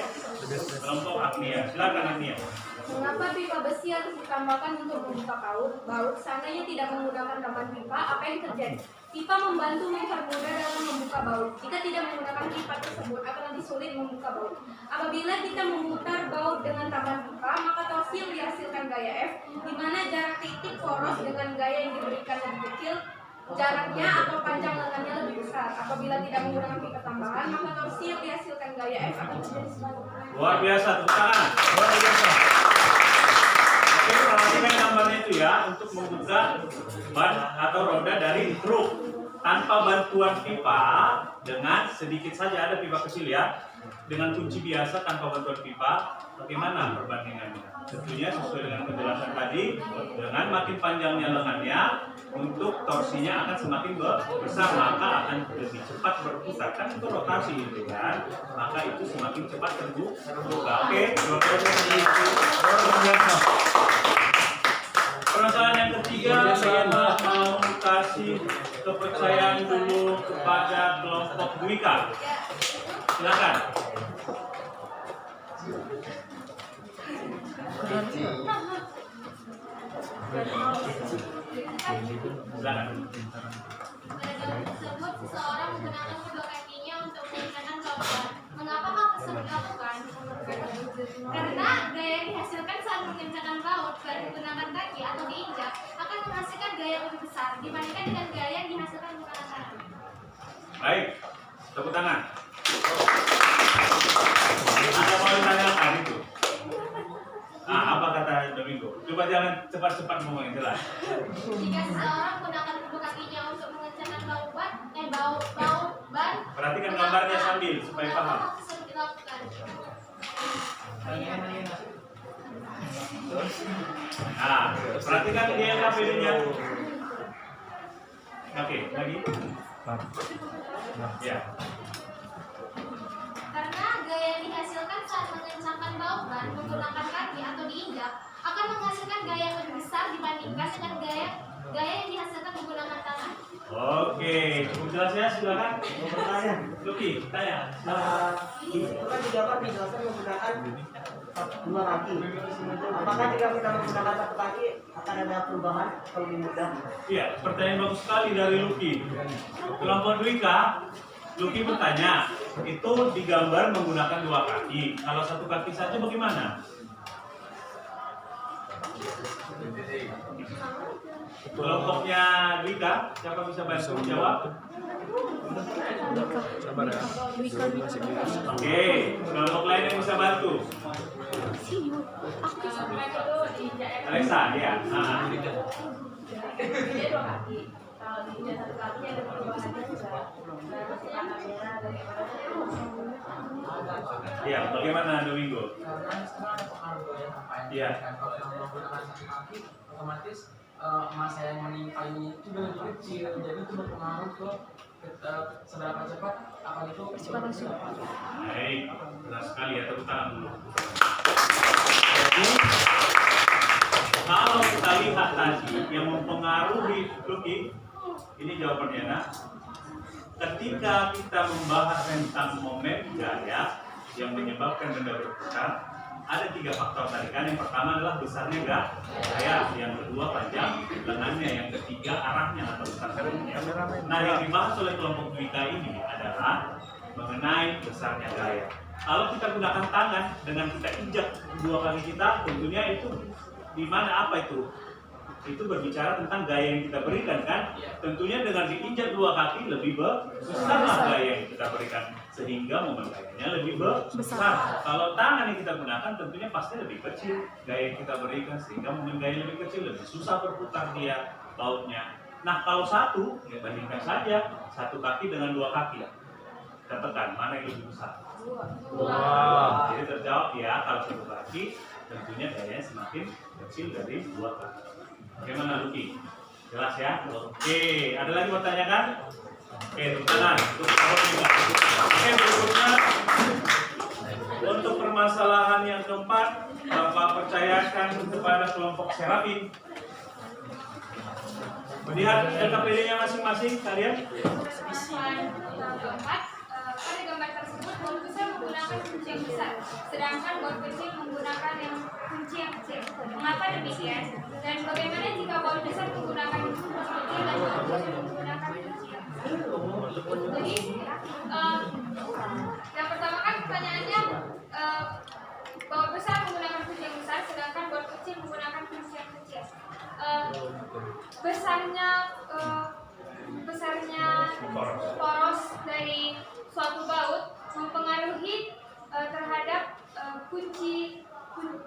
kelompok Agnia. Silakan Agnia. Mengapa pipa besi harus ditambahkan untuk membuka baut? Seandainya tidak menggunakan taman pipa, apa yang terjadi? Pipa membantu mempermudah dalam membuka baut. Jika tidak menggunakan pipa tersebut, akan lebih sulit membuka baut. Apabila kita memutar baut dengan taman pipa, maka torsi yang dihasilkan gaya F, di mana jarak titik poros dengan gaya yang diberikan lebih kecil, jaraknya atau panjang lengannya lebih besar. Apabila tidak menggunakan pipa tambahan, maka torsi yang dihasilkan gaya F akan terjadi sebaliknya. Luar biasa, tepuk tangan. Luar biasa. perhatikan gambarnya itu ya, untuk membuka ban atau roda dari truk tanpa bantuan pipa, dengan sedikit saja ada pipa kecil ya, dengan kunci biasa tanpa bantuan pipa. Bagaimana perbandingannya? Tentunya sesuai dengan penjelasan tadi, dengan makin panjangnya lengannya, untuk torsinya akan semakin besar, maka akan lebih cepat berputar. Kan itu rotasi itu kan, maka itu semakin cepat terbuka. Oke, permasalahan yang ketiga, saya mau kasih kepercayaan dulu kepada kelompok Dwika. Silakan. Tersebut seseorang menggunakan kedua kakinya untuk mengencangkan kelompok. Mengapa hal tersebut dilakukan? Karena gaya yang dihasilkan saat mengencangkan baut dan menggunakan kaki atau diinjak akan menghasilkan gaya yang lebih besar dibandingkan dengan gaya yang dihasilkan menggunakan kaki. Baik, tepuk tangan. Ada mau ditanyakan itu? Nah, apa kata Domingo? Coba jangan cepat-cepat ngomong yang jelas. Jika seseorang menggunakan kedua kakinya untuk mengencangkan baut ban, Perhatikan gambarnya sambil supaya paham. hal tersebut dilakukan? Nah, perhatikan dia KPD-nya. Oke, lagi. Ya. Karena gaya yang dihasilkan saat mengencangkan baut ban menggunakan kaki atau diinjak akan menghasilkan gaya yang lebih besar dibandingkan dengan gaya yang dihasilkan menggunakan tangan. Oke, cukup jelas ya, silakan. Mau bertanya, Luki, tanya. Itu kan juga kan dijelaskan menggunakan dua kaki. Apakah jika kita menggunakan satu kaki akan ada perubahan atau lebih mudah? Iya, pertanyaan bagus sekali dari Luki. Kelompok Dwika, Luki bertanya, itu digambar menggunakan dua kaki. Kalau satu kaki saja bagaimana? Kelompoknya Dwika, siapa bisa bantu jawab? Oke, kelompok lain yang bisa bantu. Alexa, ya. Dia dua kaki. Kalau diinjak satu kaki ada perubahannya juga. Ya, bagaimana Domingo? Karena sekarang ada pengaruh ya ngapain? Iya. Kalau yang menggunakan satu kaki, otomatis masa yang menimpa ini juga lebih kecil, jadi itu berpengaruh ke seberapa cepat akan itu Baik, benar sekali ya, tepuk tangan dulu. Jadi, kalau kita lihat tadi yang mempengaruhi Luki, ini jawabannya nak. Ketika kita membahas tentang momen gaya yang menyebabkan benda berputar, ada 3 faktor tadi kan. Yang pertama adalah besarnya gaya, yang kedua panjang lengannya, yang ketiga arahnya atau besar karungnya. Nah, yang dibahas oleh kelompok Dwika ini adalah mengenai besarnya gaya. Kalau kita gunakan tangan dengan kita injak dua kaki kita, tentunya itu di mana apa itu? Itu berbicara tentang gaya yang kita berikan kan. Tentunya dengan diinjak dua kaki lebih besar gaya yang kita berikan, sehingga momen gayanya lebih besar. Kalau tangan yang kita gunakan tentunya pasti lebih kecil gaya yang kita berikan, sehingga momen gaya lebih kecil, lebih susah berputar dia bautnya. Nah, kalau satu, ya bandingkan saja satu kaki dengan dua kaki. Katakan mana yang lebih besar? Dua. Jadi terjawab ya, kalau satu kaki tentunya gayanya semakin kecil dari dua kaki. Bagaimana Luki? Jelas ya? Oke, ada lagi mau tanyakan? Oke, tepuk tangan. Oke, berikutnya untuk permasalahan yang keempat, Bapak percayakan kepada kelompok Serafin. Melihat LKPD-nya masing-masing kalian? Pada gambar tersebut, baut besar menggunakan kunci yang besar, sedangkan baut kecil menggunakan kunci yang kecil. Mengapa demikian? Dan bagaimana jika baut besar menggunakan kunci kecil dan baut kecil menggunakan kunci yang besar? Jadi, yang pertama kan pertanyaannya, baut besar menggunakan kunci yang besar, sedangkan baut kecil menggunakan kunci yang kecil. Besarnya poros dari suatu baut mempengaruhi terhadap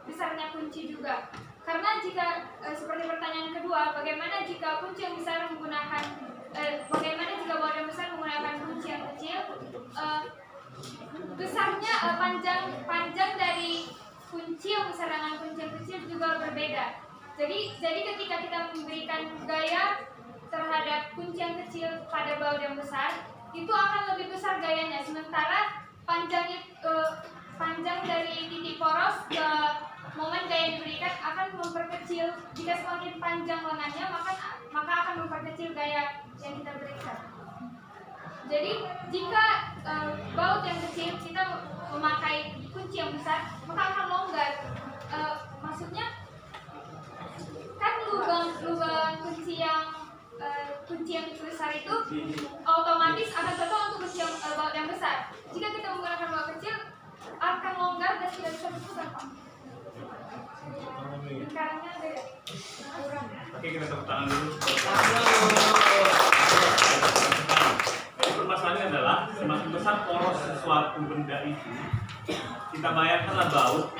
besarnya kunci juga. Karena jika seperti pertanyaan kedua, bagaimana jika kunci yang besar menggunakan bagaimana jika baut yang besar menggunakan kunci yang kecil? Besarnya panjang dari kunci yang besar dengan kunci yang kecil juga berbeda. Jadi ketika kita memberikan gaya terhadap kunci yang kecil pada baut yang besar, itu akan lebih besar gayanya. Sementara panjang dari titik poros ke momen gaya yang diberikan akan memperkecil. Jika semakin panjang lengannya, maka akan memperkecil gaya yang kita berikan. Jadi jika baut yang kecil kita memakai kunci yang besar, maka akan longgar. Maksudnya kan lubang kunci yang besar itu otomatis akan cocok untuk kunci baut yang besar. Jika kita menggunakan baut kecil akan longgar dan tidak bisa berputar, Pak. Lingkarannya beda. Oke, kita tepuk tangan dulu. Permasalahannya adalah semakin besar poros sesuatu benda itu, kita bayangkanlah baut,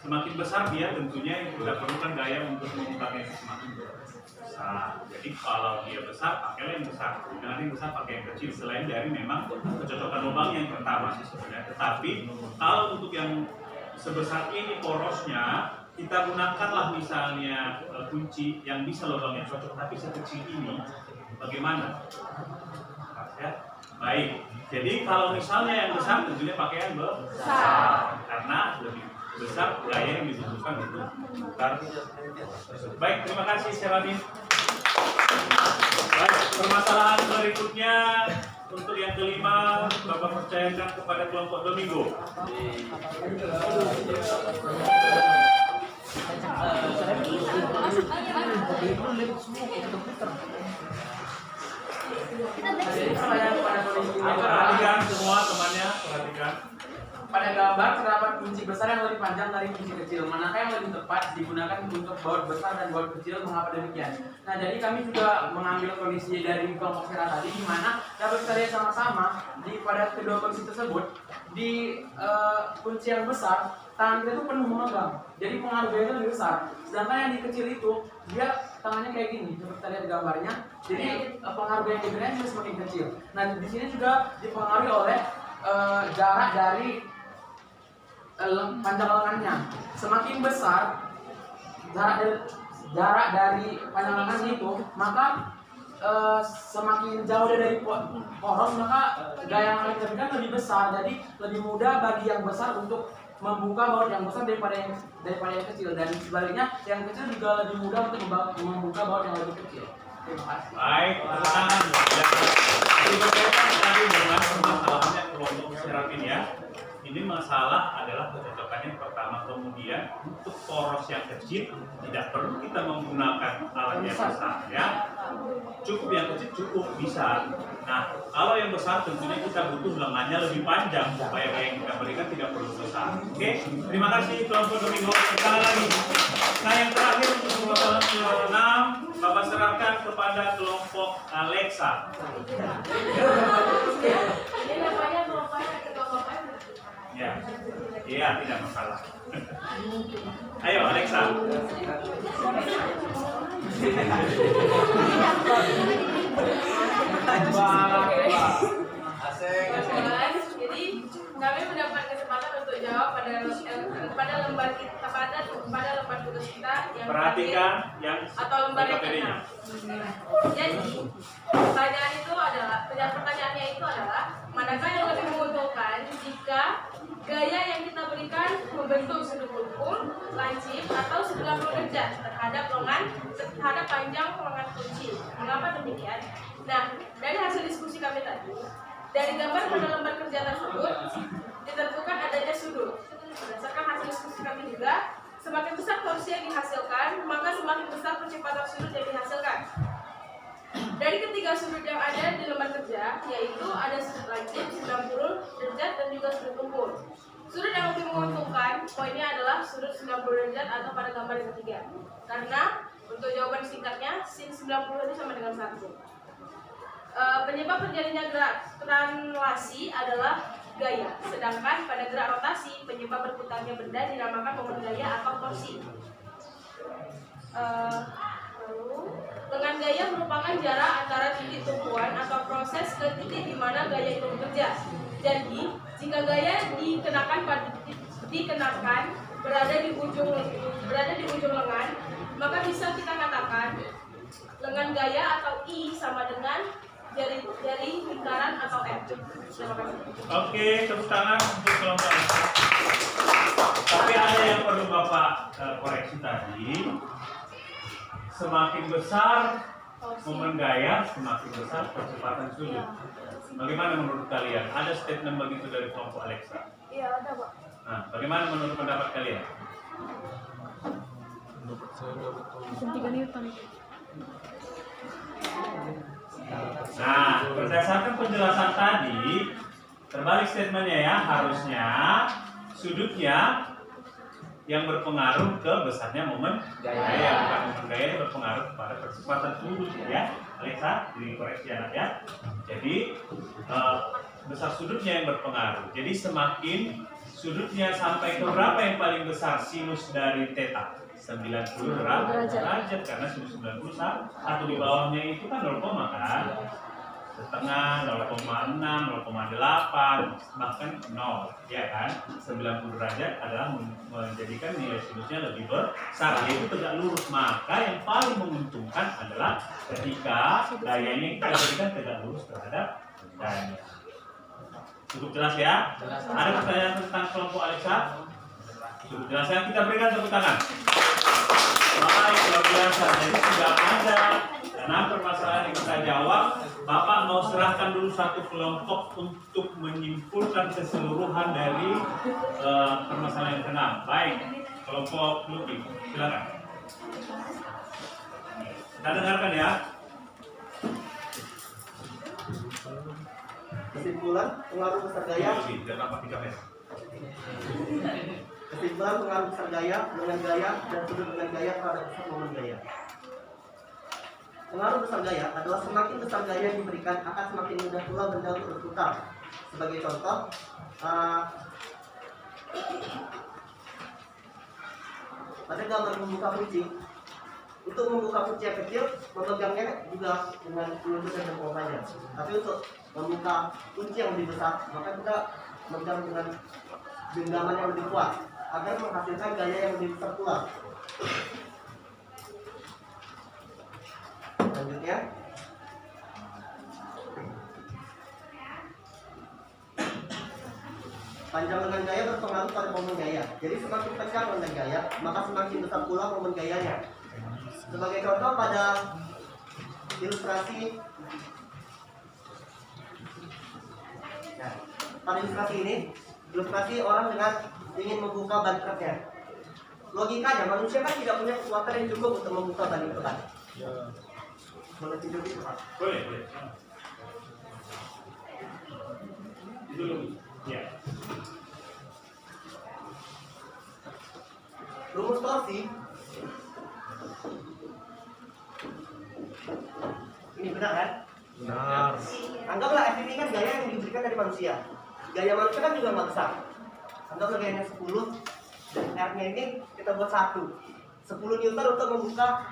semakin besar dia tentunya kita perlukan gaya untuk mengungkapnya semakin besar. Jadi kalau dia besar, pakailah yang besar. Jangan yang besar pakai yang kecil. Selain dari memang kecocokan lubang yang pertama sih sebenarnya. Tetapi kalau untuk yang sebesar ini porosnya, kita gunakanlah misalnya kunci yang bisa lubangnya cocok, tapi sekecil ini, bagaimana? Ya, baik. Jadi kalau misalnya yang besar tentunya pakai yang besar karena lebih besar gaya yang dibutuhkan untuk bongkar. Baik, terima kasih Serabi. Baik, permasalahan berikutnya untuk yang kelima, Bapak percayakan kepada kelompok Domingo. Perhatikan semua temannya, perhatikan. Pada gambar terdapat kunci besar yang lebih panjang dari kunci kecil. Manakah yang lebih tepat digunakan untuk baut besar dan baut kecil? Mengapa demikian? Nah, jadi kami juga mengambil kondisi dari kelompok Sera tadi, di mana dapat kita lihat sama-sama pada kedua kondisi tersebut, di kunci yang besar tangan kita itu penuh memegang, jadi pengaruh gayanya lebih besar. Sedangkan yang di kecil itu dia tangannya kayak gini, seperti kita lihat gambarnya. Jadi pengaruh gaya diberikan juga semakin kecil. Nah, di sini juga dipengaruhi oleh jarak dari panjang lengannya. Semakin besar jarak dari panjang lengannya itu, maka semakin jauh dari poros, maka gaya yang akan kita berikan lebih besar. Jadi lebih mudah bagi yang besar untuk membuka baut yang besar daripada yang kecil, dan sebaliknya yang kecil juga lebih mudah untuk membuka baut yang lebih kecil. Terima kasih. Baik, tangan. Jadi berkaitan tadi dengan permasalahannya kelompok Serafin ya. Ini masalah adalah kecocokannya pertama. Kemudian untuk poros yang kecil tidak perlu kita menggunakan alat yang besar ya. Cukup yang kecil cukup bisa. Nah, kalau yang besar tentunya kita butuh lengannya lebih panjang supaya yang kita berikan tidak perlu besar. Oke, terima kasih kelompok Domingo. Sekali lagi. Nah, yang terakhir untuk permasalahan ke-6, Bapak serahkan kepada kelompok Alexa. Ini namanya kelompoknya ketua. Ya, iya tidak masalah. Ayo Alexa. Jadi kami mendapat kesempatan untuk jawab pada lembar tugas kita yang perhatikan yang atau lembar yang ke-6. Jadi pertanyaannya itu adalah manakah yang lebih menguntungkan jika gaya yang kita berikan membentuk sudut kumpul, lancip atau 90 derajat terhadap panjang lengan kunci. Mengapa demikian? Nah, dari hasil diskusi kami tadi, dari gambar pada lembar kerja tersebut ditentukan adanya sudut. Berdasarkan hasil diskusi kami juga, semakin besar torsi yang dihasilkan, maka semakin besar percepatan sudut yang dihasilkan. Dari ketiga sudut yang ada di lembar kerja, yaitu ada sudut lancip, 90 derajat, dan juga sudut kumpul. Sudut yang lebih menguntungkan, poinnya adalah sudut 90 derajat atau pada gambar yang ketiga. Karena untuk jawaban singkatnya, sin 90 itu sama dengan 1. Penyebab terjadinya gerak translasi adalah gaya, sedangkan pada gerak rotasi, penyebab berputarnya benda dinamakan momen gaya atau torsi. Lengan gaya merupakan jarak antara titik tumpuan atau proses ke titik di mana gaya itu bekerja. Jadi, jika gaya dikenakan berada di ujung lengan, maka bisa kita katakan lengan gaya atau I sama dengan jari lingkaran atau M. Terima kasih. Oke, tepuk tangan untuk kelompok. Tapi ada yang perlu Bapak koreksi tadi. Semakin besar momen gaya, semakin besar percepatan sudut. Bagaimana menurut kalian? Ada statement begitu dari kelompok Alexa? Iya, ada, Pak. Nah, bagaimana menurut pendapat kalian? Tiga Newton. Nah, berdasarkan penjelasan tadi, terbalik statementnya ya, harusnya sudutnya yang berpengaruh ke besarnya momen gaya, bukan momen gaya yang berpengaruh kepada percepatan sudut ya. Alexa, dikoreksi anak ya. Jadi besar sudutnya yang berpengaruh. Jadi semakin sudutnya sampai ke berapa yang paling besar sinus dari theta? 90 derajat karena sinus 90 satu di bawahnya itu kan 0, kan? Setengah, 0,6, 0,8, bahkan 0, ya kan? 90 derajat adalah menjadikan nilai sinusnya lebih besar, yaitu tegak lurus. Maka yang paling menguntungkan adalah ketika gayanya kita jadikan tegak lurus terhadap gayanya. Cukup jelas ya? Ada pertanyaan tentang kelompok Alexa? Cukup jelas ya? Kita berikan tepuk tangan. Baik, luar biasa. Jadi sudah ada 6 permasalahan yang kita jawab. Bapak mau serahkan dulu satu kelompok untuk menyimpulkan keseluruhan dari permasalahan yang ke-6. Baik, kelompok Luki, silakan. Kita dengarkan ya. Kesimpulan pengaruh besar gaya. Kesimpulan pengaruh besar gaya, dengan gaya, dan sudut dengan gaya terhadap besar momen gaya. Pengaruh besar gaya adalah semakin besar gaya yang diberikan akan semakin mudah pula benda untuk berputar. Sebagai contoh, pada gambar membuka kunci, untuk membuka kunci yang kecil, memegangnya juga dengan penunjuk dan jempol saja. Tapi untuk membuka kunci yang lebih besar, maka kita memegang dengan genggaman yang lebih kuat agar menghasilkan gaya yang lebih besar pula. Selanjutnya, panjang lengan gaya berpengaruh pada momen gaya. Jadi semakin panjang lengan gaya, maka semakin besar pula momen gayanya. Sebagai contoh pada ilustrasi, nah, pada ilustrasi ini, ilustrasi orang dengan ingin membuka ban truknya. Logikanya manusia kan tidak punya kekuatan yang cukup untuk membuka ban itu kan. Boleh tidur di Pak? Boleh. Dulu. Ya. Rumus torsi ini benar kan? Benar. Anggaplah F ini kan gaya yang diberikan dari manusia. Gaya manusia kan juga nggak besar. Anggaplah gayanya 10 dan R-nya ini kita buat 1. 10 Newton untuk membuka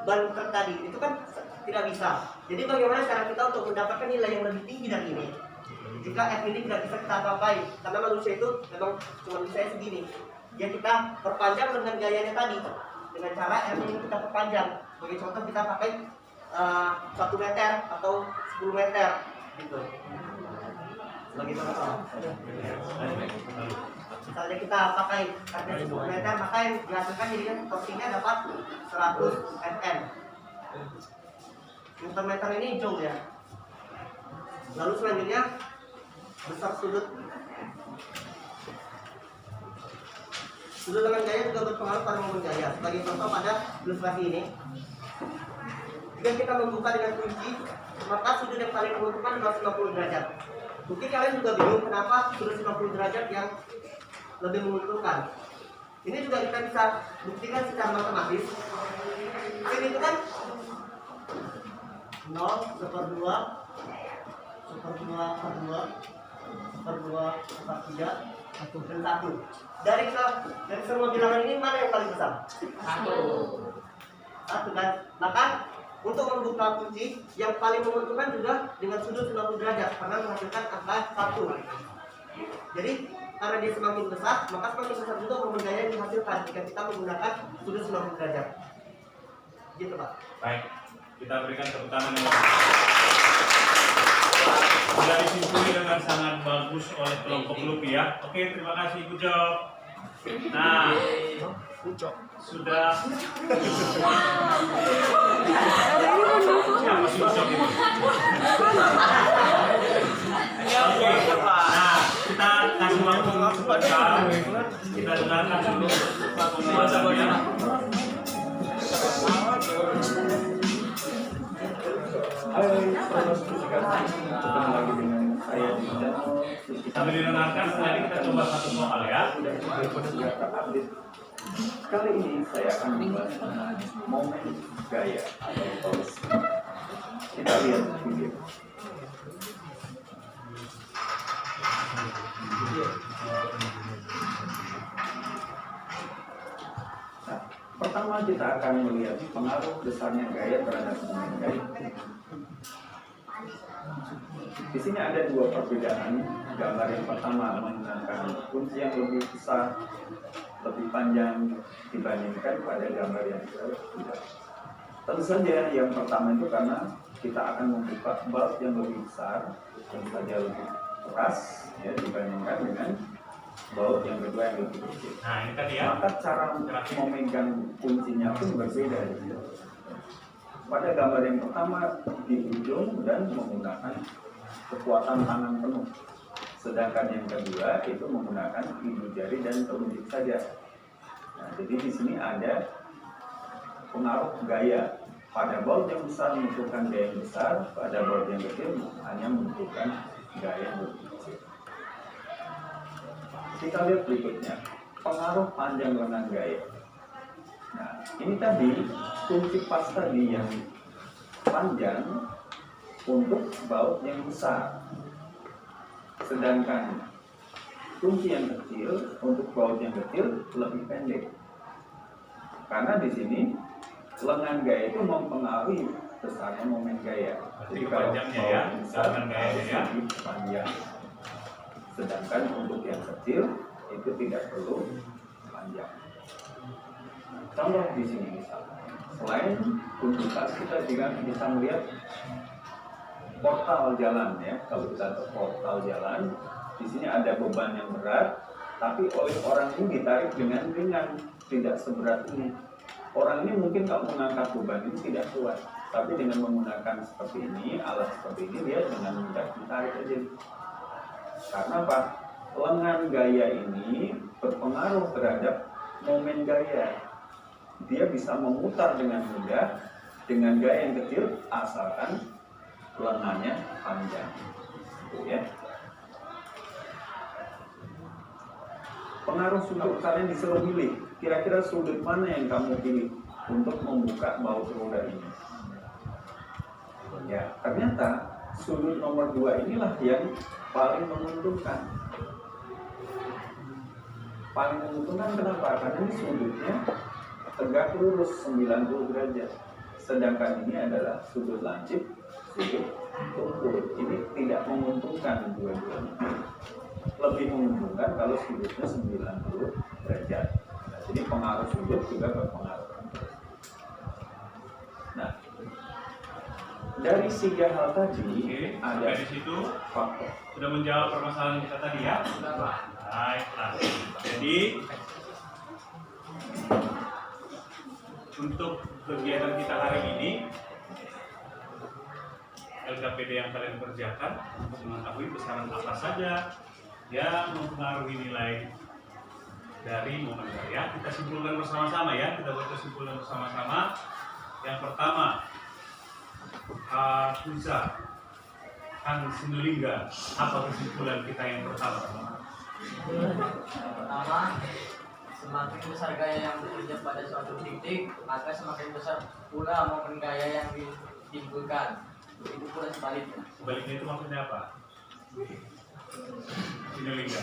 ban truk tadi. Itu kan tidak bisa. Jadi bagaimana cara kita untuk mendapatkan nilai yang lebih tinggi dari ini? Jika F ini tidak bisa kita apa-apain, karena manusia itu memang cuma bisa segini. Ya kita perpanjang dengan gayanya tadi dengan cara R ini kita perpanjang. Sebagai contoh kita pakai 1 meter atau 10 meter gitu. Sebagai contoh. Misalnya kita pakai artinya 10 meter, maka yang dihasilkan jadinya torsinya dapat 100 Nm. Newton meter ini joule ya. Lalu selanjutnya besar sudut. Sudut dengan gaya juga berpengaruh pada momen gaya. Sebagai contoh pada ilustrasi ini, jika kita membuka dengan kunci, maka sudut yang paling menguntungkan adalah 90 derajat. Mungkin kalian juga bingung kenapa sudut 90 derajat yang lebih menguntungkan. Ini juga kita bisa buktikan secara matematis. Ini itu kan 0, 1/2, 1/2, 1/2, 1/2, 1/3, Satu. Dari semua bilangan ini mana yang paling besar? Satu kan? Maka untuk membuka kunci yang paling menguntungkan juga dengan sudut 90 derajat karena menghasilkan angka 1. Jadi karena dia semakin besar, maka semakin besar juga momen gaya yang dihasilkan jika kita menggunakan sudut 90 derajat. Gitu Pak. Baik, kita berikan tepuk tangan yang sudah disimpuli dengan sangat bagus oleh kelompok LUPI ya. Oke, terima kasih, good job. Nah, sudah siapa sih good job itu? Oke, nah kita kasih waktu sebentar. Kita dengarkan dulu pembahasannya. Lagi dengan saya sambil didengarkan, setelah ini kita coba satu soal ya. Kali ini saya akan membahas momen gaya atau pose. Kita lihat video. Nah, pertama kita akan melihat pengaruh besarnya gaya terhadap momen gaya. Di sini ada dua perbedaan. Gambar yang pertama menggunakan kunci yang lebih besar, lebih panjang dibandingkan pada gambar yang tidak. Tentu saja yang pertama itu karena kita akan membuka bulb yang lebih besar, tentu saja lebih keras ya dibandingkan dengan bulb yang kedua yang lebih kecil. Nah ini tadi ya. Maka cara memegang kuncinya pun berbeda. Pada gambar yang pertama di ujung dan menggunakan kekuatan tangan penuh. Sedangkan yang kedua itu menggunakan ibu jari dan telunjuk saja. Nah, jadi di sini ada pengaruh gaya. Pada bulb yang besar menentukan gaya yang besar, pada bulb yang kecil hanya menentukan gaya yang lebih kecil. Kita lihat berikutnya, pengaruh panjang lengan gaya. Nah, ini tadi kunci pas tadi yang panjang untuk baut yang besar, sedangkan kunci yang kecil untuk baut yang kecil lebih pendek. Karena di sini lengan gaya itu mempengaruhi besarnya momen gaya. Jadi kalau baut yang besar harus lebih panjang, sedangkan untuk yang kecil itu tidak perlu panjang. Contoh di sini misalnya, selain kunci pas kita juga bisa melihat portal jalan ya. Kalau kita ke portal jalan, di sini ada beban yang berat, tapi oleh orang ini ditarik dengan ringan, tidak seberat ini. Orang ini mungkin kalau mengangkat beban ini tidak kuat, tapi dengan menggunakan seperti ini, alat seperti ini, dia dengan mudah ditarik aja. Karena apa? Lengan gaya ini berpengaruh terhadap momen gaya. Dia bisa memutar dengan mudah dengan gaya yang kecil asalkan lengannya panjang. Ya. Pengaruh sudut, kalian disuruh pilih. Kira-kira sudut mana yang kamu pilih untuk membuka baut roda ini? Ya, ternyata sudut nomor 2 inilah yang paling menguntungkan. Paling menguntungkan kenapa? Karena ini sudutnya tegak lurus 90 derajat. Sedangkan ini adalah sudut lancip, sudut tumpul. Ini tidak menguntungkan dua-duanya. Lebih menguntungkan kalau sudutnya 90 derajat. Nah, jadi pengaruh sudut juga berpengaruh. Nah, dari 3 hal tadi ada di situ faktor. Sudah menjawab permasalahan kita tadi ya. Baiklah. Jadi untuk kegiatan kita hari ini, LKPD yang kalian kerjakan untuk mengetahui besaran apa saja yang mempengaruhi nilai dari momen gaya. Kita simpulkan bersama-sama ya. Kita buat kesimpulan bersama-sama. Yang pertama, Hafiza Hansinulingga, apa kesimpulan kita yang pertama? Yang pertama, semakin besar gaya yang bekerja pada suatu titik, maka semakin besar pula momen gaya yang ditimbulkan. Begitu pula sebaliknya. Sebaliknya itu maksudnya apa? Sinulingga.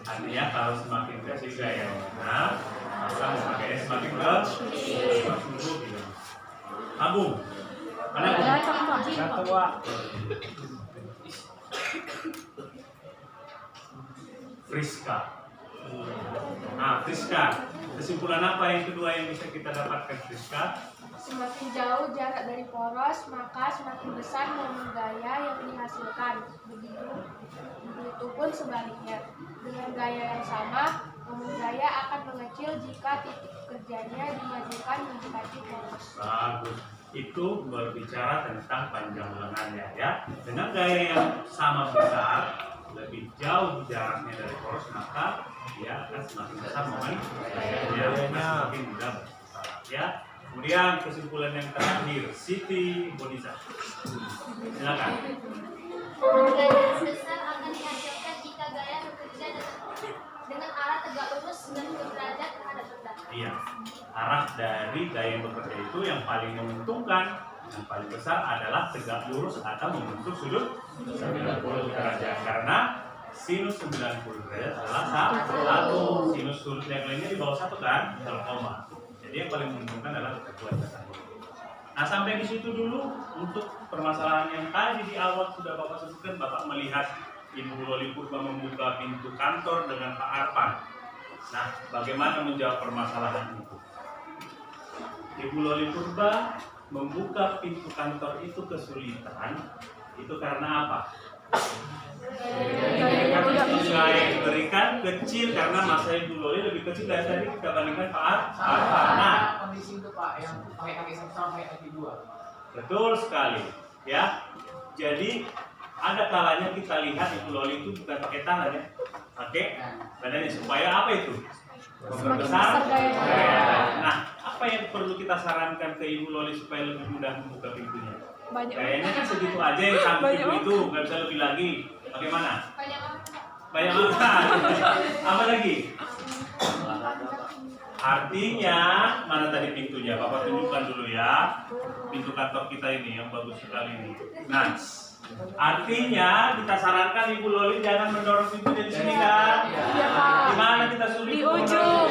Artinya kalau semakin kecil gayanya, maka memakainya semakin ke suruh gitu. Agung, mana Agung? Ketua. Friska. Nah, Friska, kesimpulan apa yang kedua yang bisa kita dapatkan, Friska? Semakin jauh jarak dari poros, maka semakin besar momen gaya yang dihasilkan. Begitupun sebaliknya. Dengan gaya yang sama, momen gaya akan mengecil jika titik kerjanya dimajukan mendekati poros. Bagus. Itu berbicara tentang panjang lengannya ya. Dengan gaya yang sama besar, lebih jauh jaraknya dari poros, maka dia akan semakin besar momen gayanya, semakin mudah besar ya. Kemudian kesimpulan yang terakhir, Siti Boniza. Silakan. Gaya besar akan dihasilkan jika gaya bekerja dengan arah tegak lurus dan berderajat terhadap rendah. Iya, arah dari gaya yang bekerja itu yang paling menguntungkan, yang paling besar adalah tegak lurus atau membentuk sudut 90 derajat. Karena sinus 90 derajat adalah satu, sinus sudut yang lainnya di bawah 1 kan, 0, jadi yang paling menguntungkan adalah kedua dasar. Nah, sampai di situ dulu untuk permasalahan yang tadi di awal sudah Bapak sebutkan. Bapak melihat Ibu Loli Purba membuka pintu kantor dengan Pak Arpan. Nah, bagaimana menjawab permasalahan itu? Ibu Loli Purba membuka pintu kantor itu kesulitan, itu karena apa? Gaya yang diberikan kecil karena masa Ibu Loli lebih kecil dari tadi kita bandingkan Pak Arpan. Nah, kondisi itu Pak yang pakai kaki 1 sampai kaki 2. betul sekali, ya. Jadi ada kalanya kita lihat Ibu Loli itu bukan pakai tangan ya, pakai badannya supaya apa itu? Membesar. Nah, apa yang perlu kita sarankan ke Ibu Loli supaya lebih mudah membuka pintunya? Kayaknya kan segitu aja yang sanggup Ibu itu, nggak bisa lebih lagi. Bagaimana? Banyak makan. Apa lagi? Artinya, mana tadi pintunya? Bapak tunjukkan dulu ya. Pintu kantor kita ini yang bagus sekali ini. Nah, artinya kita sarankan Ibu Loli jangan mendorong pintu dari sini kan? Di mana kita sulit? Di ujung.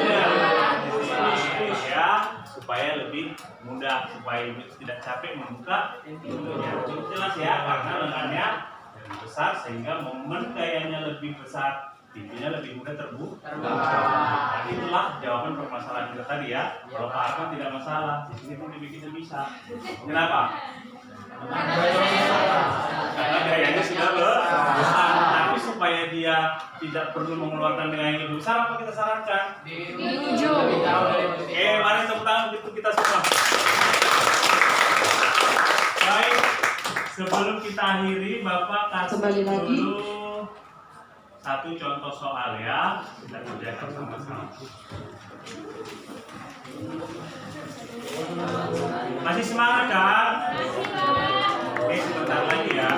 Ya, supaya lebih mudah, supaya tidak capek membuka pintunya. Cukup jelas ya, karena lengannya lebih besar sehingga momen gayanya lebih besar, pintunya lebih mudah terbuka. Nah, itulah jawaban permasalahan kita tadi ya. Kalau Pak Arman tidak masalah, di sini pun dibikin bisa. Kenapa? Karena gayanya sudah besar. Tapi supaya dia tidak perlu mengeluarkan gaya yang lebih besar, apa kita sarankan? Di ujung. Mari tepuk tangan untuk kita semua. Baik, sebelum kita akhiri, Bapak kasih dulu satu contoh soal ya, kita kerjakan sama-sama. Masih semangat kan? Oke, sebentar lagi ya.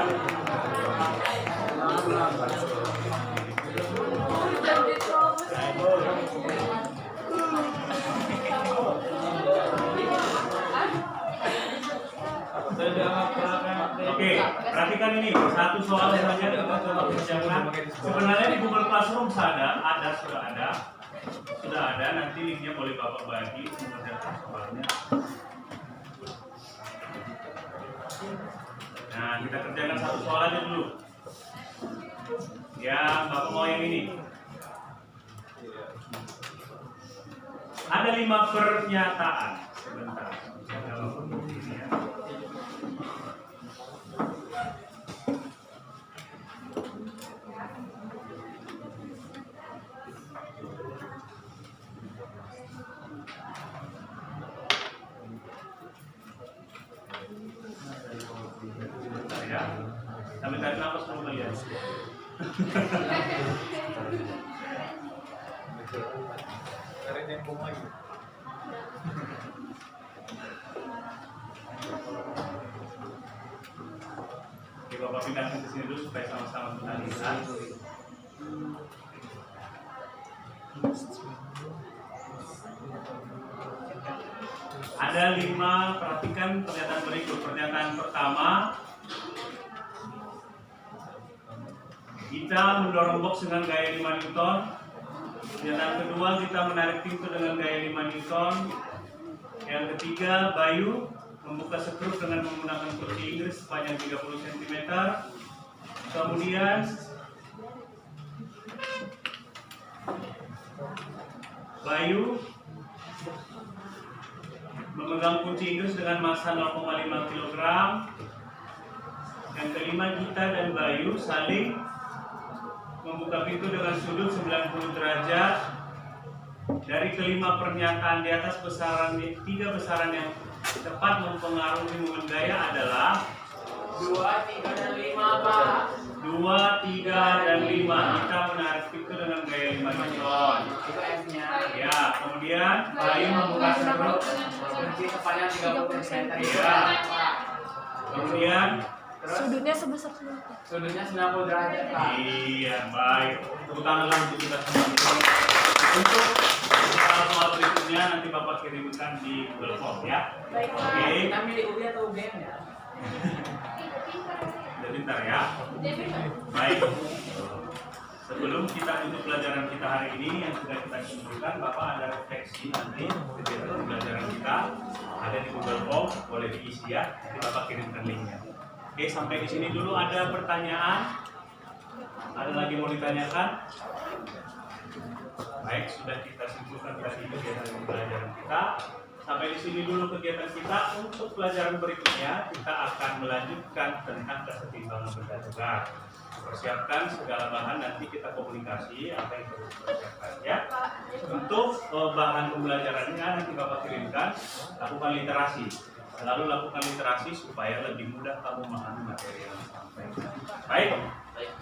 Oke, perhatikan ini satu soal saja kita coba kerjakan. Sebenarnya di Google Classroom sudah ada. Nanti linknya boleh Bapak bagi mengerjakan soalnya. Nah, kita kerjakan satu soal aja dulu. Ya, Bapak mau yang ini. Ada 5 pernyataan. Sebentar. Sambil tarik nafas dulu kalian. Tarik jempol lagi. Oke, Bapak pindahkan ke sini dulu supaya sama-sama kita lihat. Ada 5, perhatikan pernyataan berikut. Pernyataan pertama, kita mendorong box dengan gaya 5 Newton Pernyataan kedua, kita menarik pintu dengan gaya 5 Newton. Yang ketiga, Bayu membuka skrup dengan menggunakan kunci Inggris sepanjang 30 cm. Kemudian Bayu memegang kunci Inggris dengan massa 0,5 kg. Yang kelima, Gita dan Bayu saling membuka pintu dengan sudut 90 derajat. Dari kelima pernyataan di atas, tiga besaran yang tepat mempengaruhi momen gaya adalah 2, 3, dan 5, Pak. 2, 3, dan 5. Kita menarik pintu dengan gaya 5 Newton. Itu F-nya. Ya, kemudian Bayu membuka skrup Kunci sepanjang 30 cm. Ya. Kemudian Sudutnya sebesar semua. Sudutnya 90 derajat, Pak. iya, baik. Tepuk tangan untuk kita semua. Untuk soal berikutnya nanti Bapak kirimkan di Google Form ya. Baik, Pak. Oke. Kita milih UB atau UGM ya? Udah pintar ya. Baik. Sebelum kita tutup pelajaran kita hari ini yang sudah kita kumpulkan, Bapak ada refleksi nanti kegiatan pembelajaran kita ada di Google Form, boleh diisi ya. Nanti Bapak kirimkan linknya. Oke, sampai di sini dulu. Ada pertanyaan? Ada lagi mau ditanyakan? Baik, sudah kita simpulkan tadi kegiatan pembelajaran kita. Sampai di sini dulu kegiatan kita. Untuk pelajaran berikutnya kita akan melanjutkan tentang kesetimbangan benda tegak. Persiapkan segala bahan, nanti kita komunikasi apa yang perlu dipersiapkan ya. Untuk bahan pembelajarannya nanti Bapak kirimkan. Lakukan literasi. Selalu lakukan literasi supaya lebih mudah kamu memahami materi yang disampaikan. Baik.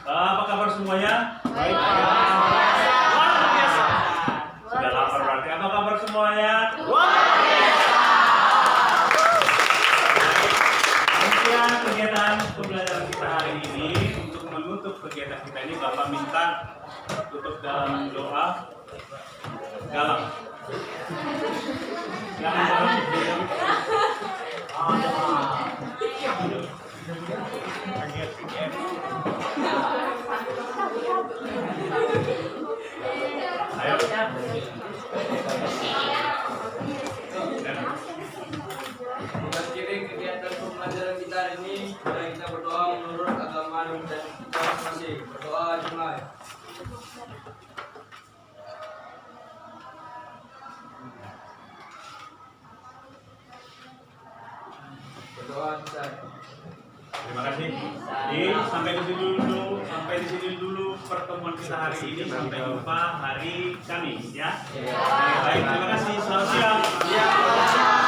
Apa kabar semuanya? Baik. Luar biasa. Sudah lapar berarti. Apa kabar semuanya? Luar biasa. Demikian kegiatan pembelajaran kita hari ini. Untuk menutup kegiatan kita ini, Bapak minta tutup dalam doa galang. Ayo. Mengakhiri kegiatan pembelajaran kita hari ini, mari kita berdoa menurut agama dan kita masing-masing. Berdoa dimulai. Berdoa selesai. Terima kasih. Jadi sampai di sini dulu pertemuan kita hari ini. Sampai jumpa hari Kamis ya. Baik, terima kasih. Selamat siang.